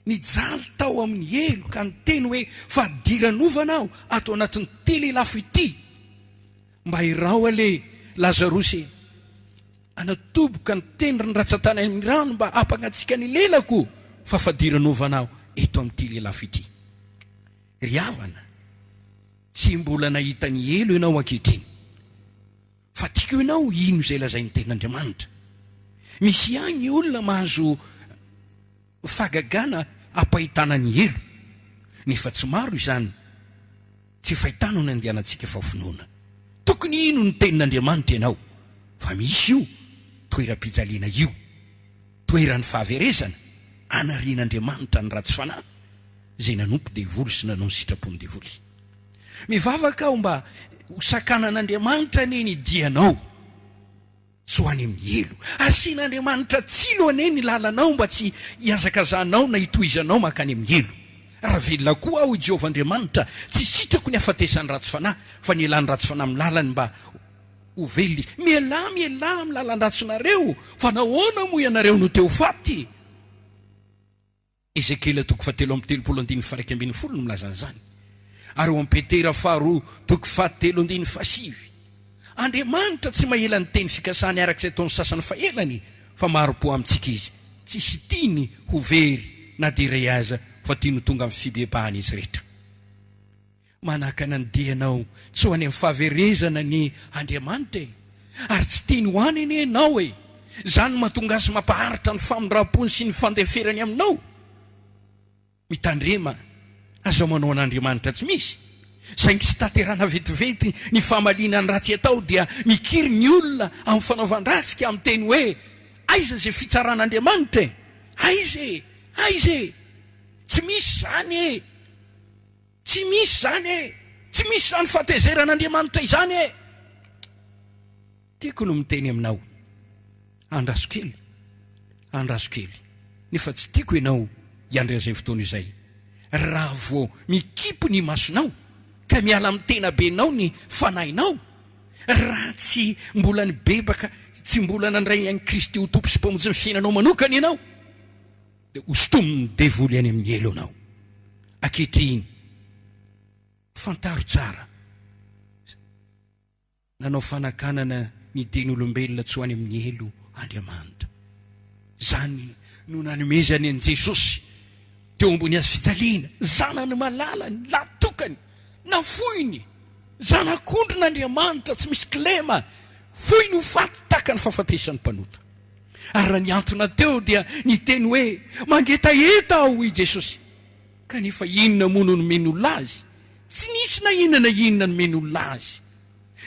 nijaly tao amin'ny elo ka niteny hoe fadiranovanao ato anatin'ny tely lafo ity mba irao ale Lazarosy anatoboka ny tendry ny ratsatany amin'ny rano mba ampagnatsika ny lelako fa fadiranovanao eto amin'ny tely lafo ity. Ry havana, tsy mbola nahita ny elo ianao ankehitriny fa tiako ianao ino izay lazainy ten'Andriamanitra. Misy agny olona mahazo fagagana ampahitana ny elo nefa tsy maro izany tsy fahitana ny andehanantsika fafinoana. Tokony ino ny tenin'Andriamanitra ianao fa misy io toeram-pijaliana io, toeran'ny fahaverezana anarian'Andriamanitra ny ratsy fanahy izay nanompo devoly sy nanao ny sitrapony devoly. Mivavaka aho mba hosakanan'Andriamanitra ane ny dianao sy ho any amin'ny elo. Asian'Andriamanitra tsilo ane ny lalanao mba tsy hiazakazanao na hitohizanao makany amin'ny elo. Raha velona koa aho i Jehovah Andriamanitra tsy sitrako ny afatesany ratsy fanahy fa ny elan'ny ratsy fanahy amin'ny lalany mba ho velona izy. Mialahy amin'ny lalan-dratsonareo fa nahoana moa ianareo no teo faty. Ezekiela 3:7-8 no milazan'izany. Ary ho Petera 2:7-7 Andriamanitra tsy mahela ny teny fikasany arak'izay taon'ny sasany fahelany fa maro-po amintsika izy tsisy tiany ho very na diray aza fa tiany tonga amin'ny fibebahana izy rehetra. Manakana ny dianao tsy ho any amin'ny fahaverezana ny Andriamanitra ary tsy tiany ho any anie ianao zany mahatonga azy mampaharitra ny famindram-pony sy ny fandeferany aminao. Mitandrema aza manao an'Andriamanitra tsy misy saingy tsy taterana vetivety ny famalina ny ratsy atao dia mikiry ny olona amin'ny fanaovan-dratsika amin'ny teny hoe aiza izay fitsaran'Andriamanitra aiza tsy misy zany tsy misy zany fahatezeran'Andriamanitra izany tiako no miteny aminao andraso kely nefa tsy tiako ianao hiandry an'izay fotoana izay. Raha vao mikipo ny masonao ka miala amin'ny tena benao ny fanahinao, raha tsy mbola nibebaka, tsy mbola nandray an'i Kristy ho tompo sy mpamonjy ny fiainanao manokana ianao dia hosotominy devoly any amin'ny elo anao. Ankehitriny fantaro tsara nanao fanakanana ny ten'olombelona tsy ho any amin'ny elo Andriamanitra. Zany no nanomezany an'i Jesosy teo ambony azy fijaliana, zanany malalany, latokany, nafoiny, zanak'ondrin'Andriamanitra tsy misy kilema, foiny ho faty taka ny fahafatesany mpanota. Ary raha niantona teo dia niteny hoe mangetaeta aho i Jesosy. Kanefa inona moa no nomeny olona azy? Tsy nisy na inona nomeny olona azy.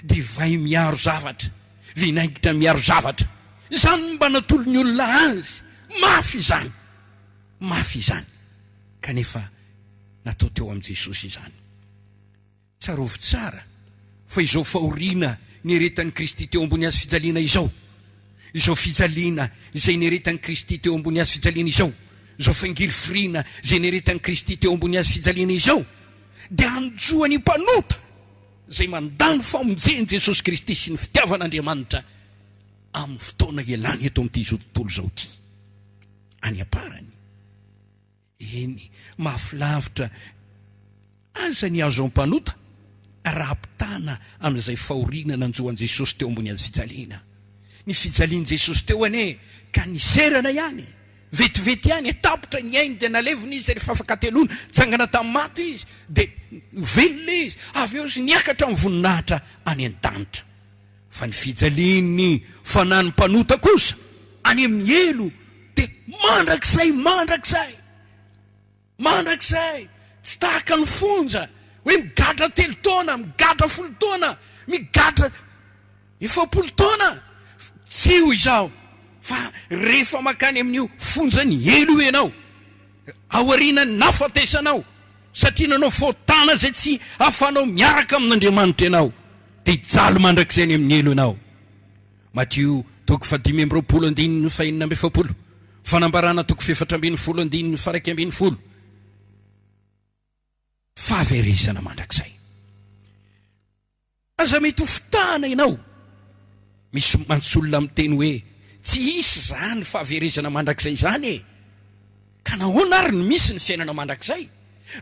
Divay miaro zavatra, vinaingitra miaro zavatra, zany mba natolo ny olona azy. Mafy izany. Kanefa natao teo amin'i Jesosy izany. Tsarovy tsara fa izao fahoriana nieretan'i Kristy teo ambony azy fijaliana izao fijaliana izay nieretan'i Kristy teo ambony azy fijaliana izao fangirifirina izay nieretan'i Kristy teo ambony azy fijaliana izao dia anjoany mpanota izay mandany famonjeny Jesosy Kristy sy ny fitiavan'Andriamanitra amin'ny fotoana ialany eto amin'ity zao tontolo zao ity any aparany. Eny mahafilavitra aza ny azo am-panota raha ampitana amin'izay fahoriana nanjoan'i Jesosy teo ambony azy fijaliana. Ny fijalian' Jesosy teo ane ka niserana ihany, vetivety ihany, tapitra ny ainy dia nalevina izy rehefa afaka teloana, tsangana tamin'ny maty izy dia velona izy, avy eo izy niakatra amin'ny voninahitra any an-danitra. Fa ny fijalian'ny fanahy mpanota kosa any amin'ny elo dia mandrakizay tsy tahaka ny fonja hoe migadra 3 taona, migadra 10 taona, migadra 70 taona, tsy ho izao fa rehefa makany amin'io fonja ny elo ianao aoriana ny nafatesanao satria nanao faotana zay tsy afanao miaraka amin'Andriamanitra ianao dia hijaly mandrakizay ny amin'ny elo ianao. Matthieu 5:19-20, Fanambarana 4:12-20, fahaverezana mandrakizay. Aza mety ho fitahana ianao, misy mantsolona amin'ny teny hoe tsy isy zany fahaverezana mandrakizay zany ka nahoana ary no misy ny fiainana mandrakizay?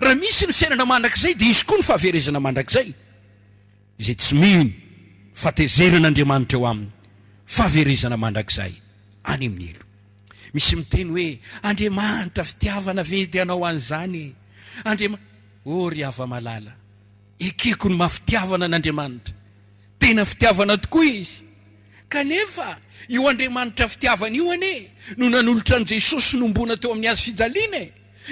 Raha misy ny fiainana mandrakizay dia izy koa ny fahaverezana mandrakizay izay tsy mino fahatezeran'Andriamanitra eo aminy fahaverezana mandrakizay any amin'ny elo. Misy miteny hoe Andriamanitra fitiavana ve dia anao an'izany? Ry hava malala, ekeko ny mafitiavana n'Andriamanitra, tena fitiavana tokoa izy. Kanefa io Andriamanitra fitiavana io ane no nanolotra an' Jesosy nombona teo amin'ny hazo fijaliana.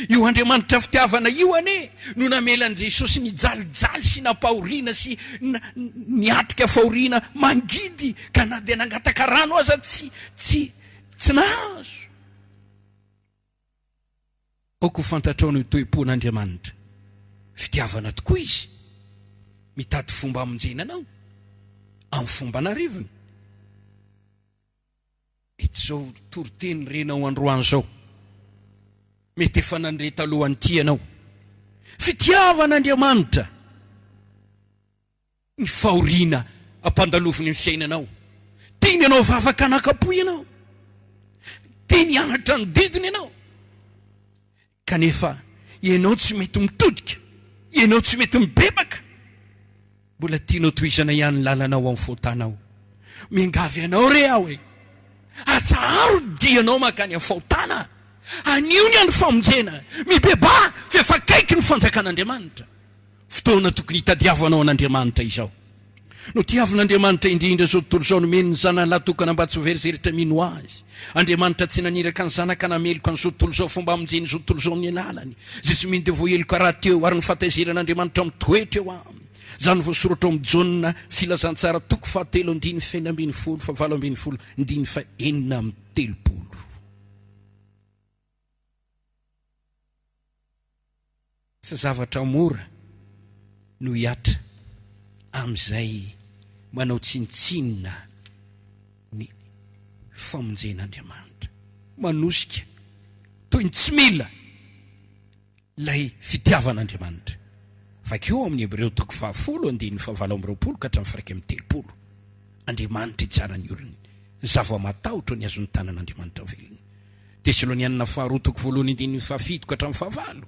Io Andriamanitra fitiavana io ane no namela an' Jesosy nijalijaly sy napahoriana sy niatrika fahoriana mangidy ka na dia nangataka rano aza tsy nahazo. Aoko fantatrao ny toe-pon'Andriamanitra fitiavana tokoa izy, mitady fomba amonjenanao amin'ny fomba narivony. Ito zao toriteny renao androany zao, mety efa nandre talohan'ny ty ianao. Fitiavan'Andriamanitra ny fahoriana ampandaloviny ny fiainanao. Tiany ianao vavaka anakapo ianao, tiany hianatra ny didiny ianao, kanefa ianao tsy mety mitodika, ianao tsy mety mibebaka. Mbola tianao tohizana ihany ny lalanao amin'ny fahotanao. Miangavy ianao re aho e, atsaharo dianao makany amin'ny fahotana. Anio ny andro famonjena, mibeba fefakaiky ny fanjakan'Andriamanitra. Fotoana tokony hitadiavanao an'Andriamanitra izao. No tiavin'Andriamanitra indrindra zao tontolo zao nomeny ny zanany latokana mba tsy ho verizeritra mino azy. Andriamanitra tsy naniraka ny zanaka nameloko an'izao tontolo zao fomba amonjeny zao tontolo zao ny alalany. Zay tsy mino dia voaheloko raha teo ary ny fahataizeran'Andriamanitra mitoetra eo aminy. Zany voasoratra amin'ny Jaona filazantsara toko 7:5-7:9-30. Tsy zavatra mora no hiatra amin'izay manao tsinitsinina ny famonjen'Andriamanitra, manosika toy ny tsy mila lay fitiavan'Andriamanitra. Vakeo amin'ny Hebreo toko 10:9-20 Andriamanitra tsara ny olony, zava-matahotra ny azon'ny tanan'Andriamanitra velony. Tesalonianina 2 toko 1:7-5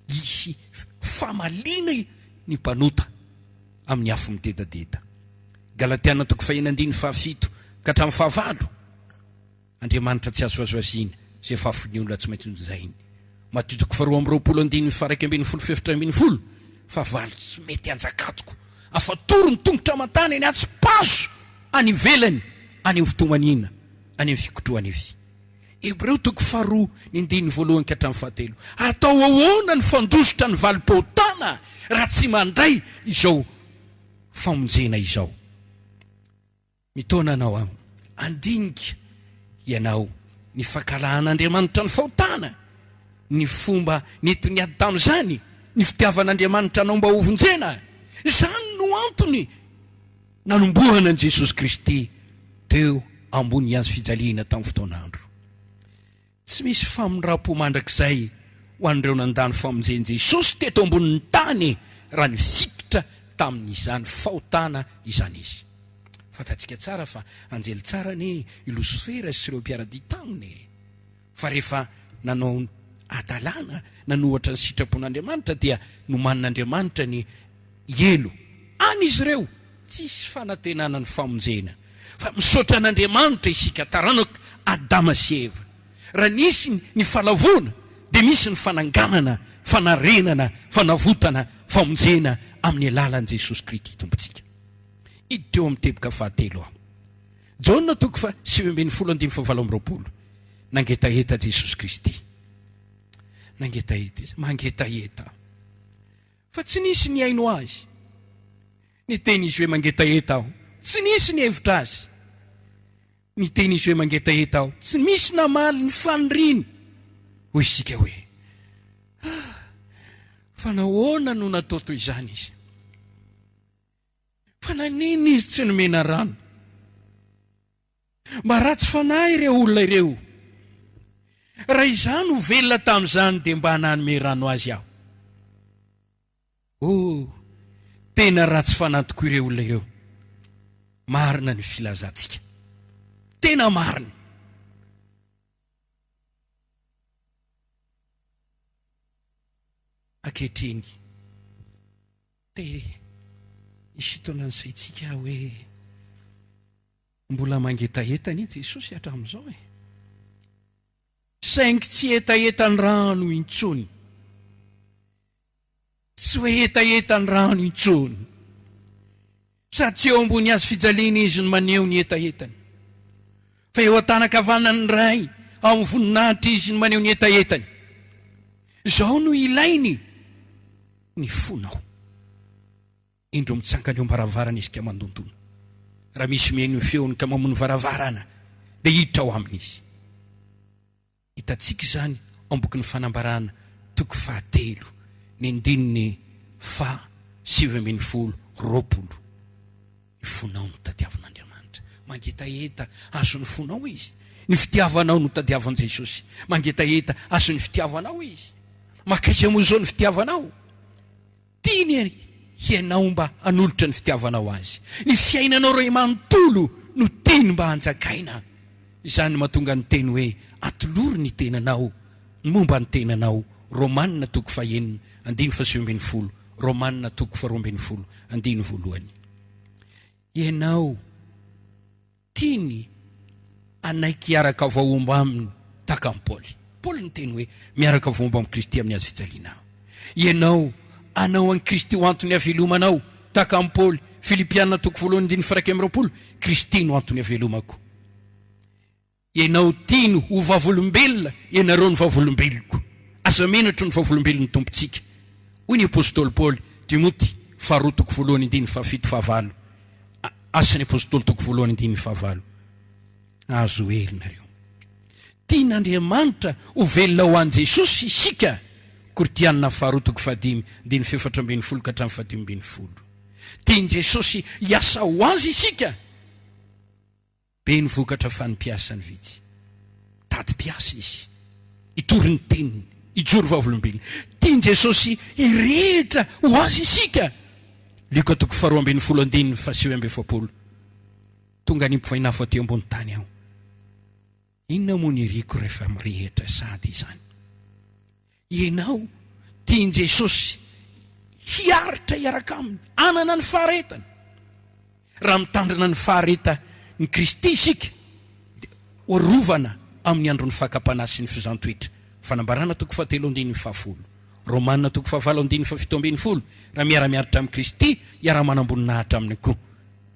isy famalina ny mpanota amin'ny afo mitedadeda. Galatiana toko 1:5-5 Andriamanitra tsy azo azoazina zay fafony olona tsy maintsy nzainy. Mateo toko 2:1-12 fa valy tsy mety anjakatoko, afatoro ny tongotra matana eny atsy-paso any ivelany, any amin'ny fitomanina, any amin'ny fikotroana evy. Hebreo toko 2:1-7 atao ahoana ny fandositra ny valim-pohotana raha tsy mandray izao famonjena izao. Mitona anao aho, andinika ianao ny fankalahan'Andriamanitra ny fahotana, ny fomba nentiny ady tamin'izany, ny fitiavan'Andriamanitra anao mba hovonjena. Izany no antony nanombohana an' Jesosy Kristy teo ambony hazo fijaliana tamin'ny fotoan'andro. Tsy misy famonram-po mandrakizay ho an'ireo nandany famonjeny Jesosy teto ambonin'ny tany raha ny fikitra tamin'izany fahotana izany izy. Fantatsika tsara fa anjely tsara ny Losifera sy ireo mpiarady taminy. Fa rehefa nanao adalana, nanohatra ny sitrapon'Andriamanitra dia nomanin'Andriamanitra ny elo any izy ireo, tsisy fanantenana ny famonjena. Fa misaotra an'Andriamanitra isika taranaka Adama sy Eva. Raha nisy ny falavona dia misy ny fananganana, fanarenana, fanavotana, famonjena amin'ny alalan'i Jesosy Kristy tompontsika. Hiditra eo amin'ny teboka 7 aho. Jaona toko 7:17 nangetaheta Jesosy Kristy. Nangetaheta izy, mangetaheta. Fa tsy nisy ny haino azy. Ny teny izy hoe mangetaheta aho, tsy nisy ny hevitra azy. Ny teny izy hoe mangetaheta aho, tsy misy namaly ny faniriany. Hoy isika hoe, fa nahoana no natao toy izany izy? Fa nanino izy tsy nomena rano? Mba ratsy fanahy ireo olona ireo. Raha izany ho velona tamin'izany dia mba hananome rano azy aho. Tena ratsy fanahy tokoa ireo olona ireo. Marina ny filazantsika. Tena marina. ankehitriny isy taonan'izay tsika hoe mbola mangetahetany Jesosy hatramin'izao saingy tsy etaetany rano intsony, tsy hoe etaetany rano intsony, sady tsy eo ambony azy fijaliana izy no maneho ny etaetany, fa eo an-tanakavanany ray ao amin'ny voninahitra izy no maneho ny etaetany. Izao no ilainy ny fonao. Indro mitsangana eo am-baravarana izy ka mandondona. Raha misy meno feony ka mamono varavarana dia hiditra ao amin'izy. Hitantsika izany ambokiny fanambarana toko 7 ny andininy 7:20. Ny fonao no tadiavan'Andriamanitra. Mangetaheta azo ny fonao izy. Ny fitiavanao no tadiavan Jesosy. Mangetaheta azo ny fitiavanao izy. Makaiza moa izao ny fitiavanao? Tiany hiainao mba hanolotra ny fitiavanao azy. Ny fiainanao ray manontolo no teny mba hanjakaina. Izany mahatonga ny teny hoe atolory ny tenanao, momba ny tenanao. Romanina toko 1:7. Romanina toko 12:1. Ianao tiany anaiky hiaraka vaomba aminy taka amin'ny Paoly ny teny hoe miaraka vaomba amin'ny Kristy amin'ny azy fijaliana. Ianao anao an'i Kristy ho antony havelomanao taka amin'ny Paoly. Filipianina toko 1:20. Kristy no antony havelomako. Ianao tiany ho vavolombelona, ianareo ny vavolombeloko. Asa menatra ny vavolombelon'ny tompontsika. Hoy ny apôstôly Paoly, Timoty 2:7-7. Asan'ny apôstôly toko 1:7. Azo herinareo. Tian'Andriamanitra ho velona ho an'i Jesosy isika. Kortianina 2:4-7. Tiany Jesosy hiasa ho azy isika. Be ny vokatra fanimpiasany vitsy. Tady piasa izy. Itory ny teniny, ijoro vavolombelona. Tiany Jesosy hirehetra ho azy isika. Luka toko 2:7-7. Tonga ny mpivainafo aty ambony tany aho. Inona moa ny riko rehefa mirehitra sady izany? Ianao tiany Jesosy hiaritra hiaraka aminy, anana ny faharetana. Raha mitandrina ny fahareta ny Kristy isika, dia rovana amin'ny andron'ny fakapana sy ny fizantoetra. Fanambarana toko 7:7. Romanina toko 9:7. Raha miara-miaritra amin'ny Kristy, iara-manamboninahitra aminy koa.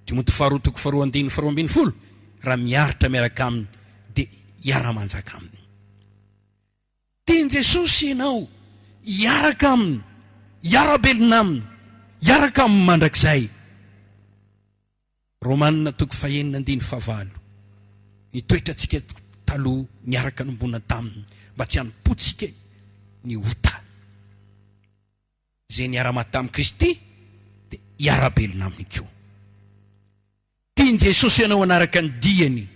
Timoty 2:2-2:20. Raha miaritra miaraka aminy dia iara-manjaka aminy. Tiany Jesosy ianao hiaraka aminy, hiara-belona aminy, hiaraka aminy mandrakizay. Romanina toko 1:9. Ny toetrantsika taloha niaraka nombona taminy mba tsy hanompotsika ny ota. Izay niara-maty tamin'i Kristy dia hiara-belona aminy koa. Tiany Jesosy ianao anaraka ny diany,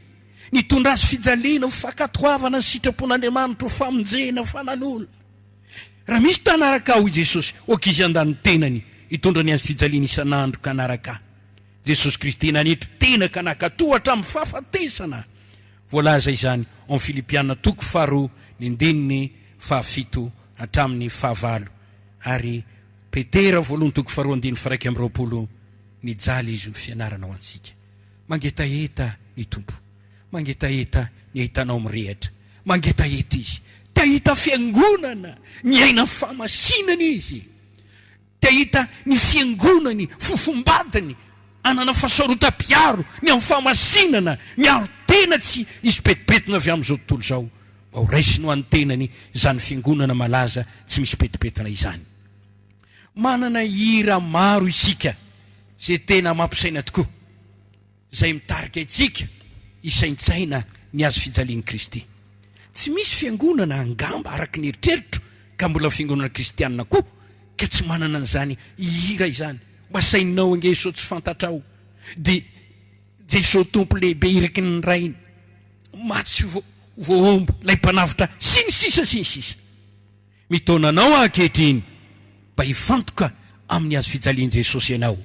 nitondra azy fijaliana ho fankatoavana ny sitrapon'Andriamanitra ho famonjena fanalona. Raha misy tanaraka ao i Jesosy, okizy andany tenany hitondra ny azy fijaliana isan'andro ka anaraka. Jesosy Kristy nanetry tena ka nakatohatra amin'ny fahafatesana. Voalaza izany amin'ny Filipianina toko 2:7-7. Ary Petera 1:2-1:20 nijaly izy ny fianarana ao antsika. Mangetaheta ny tompo, mangetaheta ny ahitanao mirehatra, mangetaheta izy. Te hita fiangonana ny aina famasinana izy. Te hita ny fiangonany fofombadany anana fahasarotam-piaro ny amin'ny famasinana, miaro tena tsy izy petipetina avy amin'izao tontolo izao. Mba ho raisiny ho an'ny tenany izany fiangonana malaza tsy misy petipetina izany. Manana hira maro isika izay tena mampisaina tokoa, izay mitarika itsika isaintsaina ny azo fijalian'i Kristy. Tsy misy fiangonana angamba araka ny eritreritro ka mbola fiangonana kristianina koa ka tsy manana an'izany hira izany. Mba saininao ange Jesosy tsy fantatrao, dia Jesosy tompo lehibe iraky ny rainy, matsy voaombo lay mpanavitra sy ny sisa. Mitaonanao ankehitriny mba hifantoka amin'ny azo fijalian'i Jesosy ianao.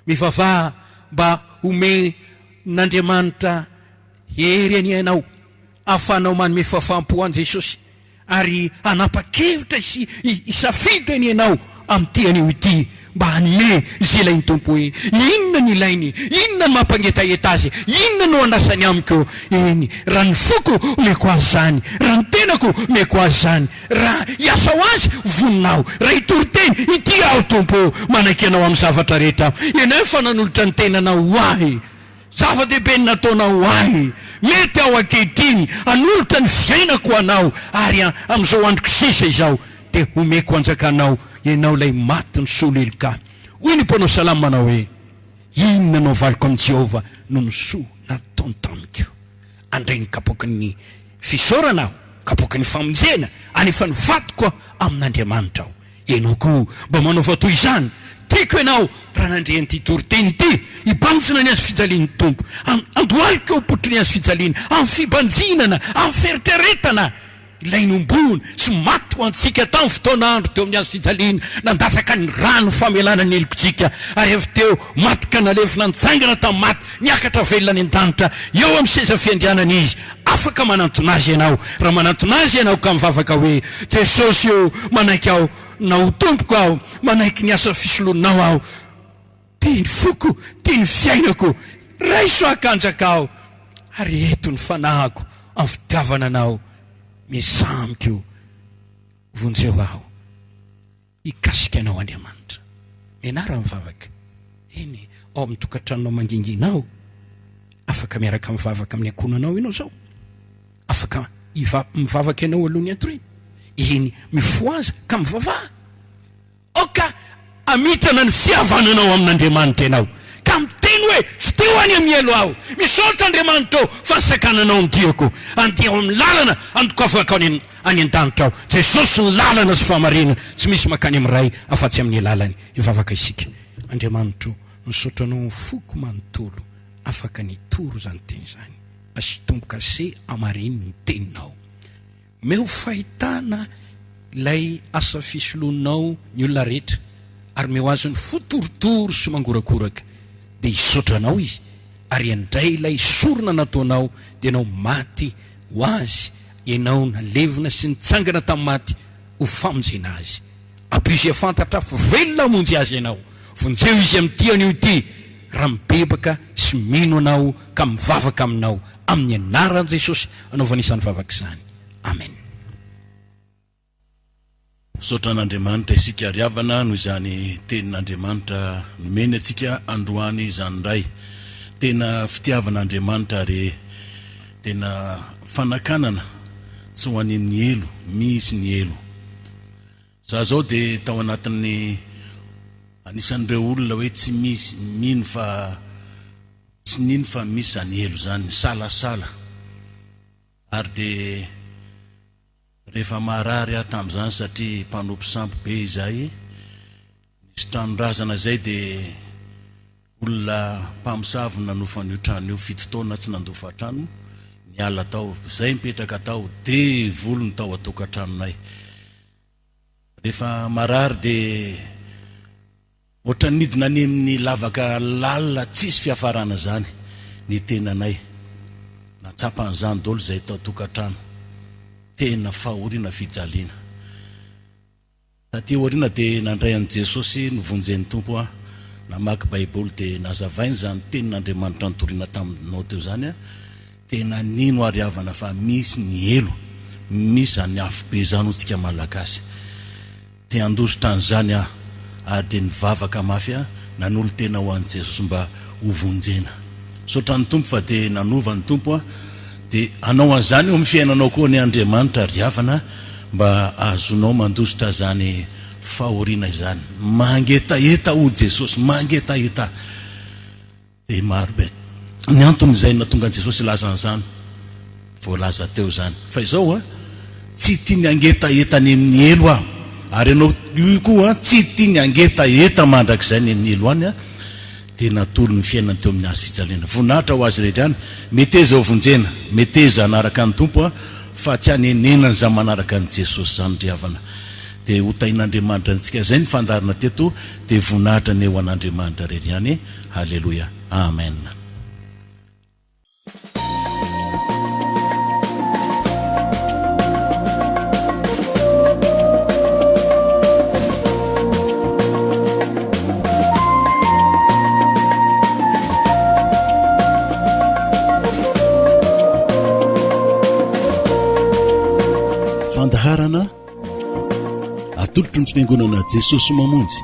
Mivavaha mba omen'Andriamanitra hery any ianao, ahafahanao manome fahafaham-po an'i Jesosy, ary anapa-kevitra sy isafidany ianao amin'ity anio ity mba hanome izay ilainy tompo hoe inona ny ilainy, inona ny mampangetaeta azy, inona no andrasany amiko. Eny, raha ny foko meko azy zany, raha ny tenako meko azy zany, raha hiasa ho azy voninao, raha hitory-teny ity aho tompo, manaiky anao amin'ny zavatra rehetra. Ianao efa nanolotra ny tenanao ho ahy, zava-dehibe ny nataonao ho ahy, mety aho ankehitriny hanolotra ny fiainako anao, ary amin'izao androko sisa izao dia homeko anjakanao ianao lay maty ny soa lelika. Hoy ny mpanao salamo manao hoe inona no valiko amin'ny Jehova no ny soa nataony tamiko. Andray ny kapoky ny fisaorana aho, kapoky ny famonjena, anefa ny vatiko amin'Andriamanitra aho. Ianao koa mba manaova toy izany. Tiako ianao raha nandreany ty toriteny ity, hibanjina ny azy fijaliany tompo, andoaliko potry ny azy fijaliana, amin'ny fibanjinana, amin'ny feritreretana, ilay nombony sy maty ho antsika tamin'ny fotoana andro teo amin'ny azy fijaliana, nandatsaka ny rano famelana ny elikotsika, ary avy teo maty ka nalefina nitsangana tamin'ny maty, niakatra velona ny an-danitra, eo amin'ny seza fiandrianana izy. Afaka manantona azy ianao, raha manantona azy ianao ka mivavaka hoe Jesosy io manaiky aho, na ho tompoko aho, manaiky ny asa fisolonao aho, tia ny foko, tia ny fiainako, raiso akanjaka aho, ary eto ny fanahako amin'ny fitiavana anao, misamiko vonjeo aho, ikasika anao Andriamanitra. Mianara mivavaka eny ao amin'ny tokantranonao manginginao, afaka miaraka mivavaka amin'ny ankonanao ianao zao, afaka mivavaka ianao alohany atoriny, eny mifoaza ka mivavaha, oka amitana ny fihavananao amin'Andriamanitra ianao, ka miteny hoe fiteo any amin'ny elo aho, misaotra Andriamanitra ao fa nisakananao ny diako, andeha amin'ny lalana andokafaka any an-danitra aho. Jesosy ny lalana sy fahamarinana, tsy misy makany amin'ny ray afa-tsy amin'ny lalany. Ivavaka isika. Andriamanitra misaotranao ny foko manontolo, afaka nitoro zany teny zany, asitomboka se amariny ny teninao, meo fahitana lay asa fisolonao ny olona rehetra, ary meo azy ny fotorotoro sy mangorakoraka, dia hisaotranao izy, ary andray ilay sorona nataonao dia ianao maty ho azy, ianao nalevina sy nitsangana tamin'ny maty ho famonjena azy. Abizy afantatra velona monjy azy ianao, vonjeo izy amin'ity anio ity, raha mibebaka sy mino anao ka mivavaka aminao amin'ny anaran'i Jesosy anaovana isany vavaka izany. Amen. Misaotra an'Andriamanitra isika riavana noho izany tenin'Andriamanitra nomeny atsika androany izany indray. Tena fitiavan'Andriamanitra ary tena fanakanana tsy ho any amin'ny elo, misy ny elo. Za zao dia tao anatin'ny anisan'ireo olona hoe tsy misy mino fa tsy nino fa misy zany elo zany, salasala. Ary dia rehefa marary aho tamin'izany satria mpanompo sampo be izahay, nisy tranorazana zay dia olona mpamosavy nanofana io trano io, 7 taona tsy nandofa trano, niala tao, zay mipetraka tao, dia volony tao atokantranonay. Rehefa marary dia ohatra nidina any amin'ny lavaka lalina tsisy fiafarana zany ny tenanay, natsapan'izany dolo zay tao tokantrano, tena fahoriana fijaliana. Taty oriana dia nandray an'i Jesosy novonjen'ny tompo a, namaky baiboly dia nazavainy zany tenin'Andriamanitra nitoriana taminao teo zany a, tena nino ary havana fa misy ny elo, misy zany afo be zany hotsika malagasy. Te andositra an'izany a, ary dia nivavaka mafy a, nanolo tena ho an'i Jesosy mba hovonjena. Saotra ny tompo fa dia nanova ny tompo a, dia anao an'izany eo amin'ny fiainanao koa ny Andriamanitra riavana, mba azonao mandositra zany fahoriana izany, mangetaeta ho Jesosy, mangetaeta. Dia maro be ny antony izay natonga an'i Jesosy laza an'izany, voalaza teo zany. Fa izao a, tsy tia ny angetaeta ny amin'ny elo aho, ary ianao io koa tsy tia ny angetaeta mandrakizay ny amin'ny elo any a, dia natolo ny fiainany teo amin'ny azo fijaliana. Voninahitra ho azy rehetra any, meteza ho vonjena, meteza anaraka ny tompo a, fa tsy hanenenany za manaraka ny Jesosy zany riavana. Dia hotain'Andriamanitra antsika zay ny fandarina teto, dia voninahitra ny eo an'Andriamanitra rery ihany. Halleluia, amen. fandaharana atolotry ny fiangonana Jesosy mamonjy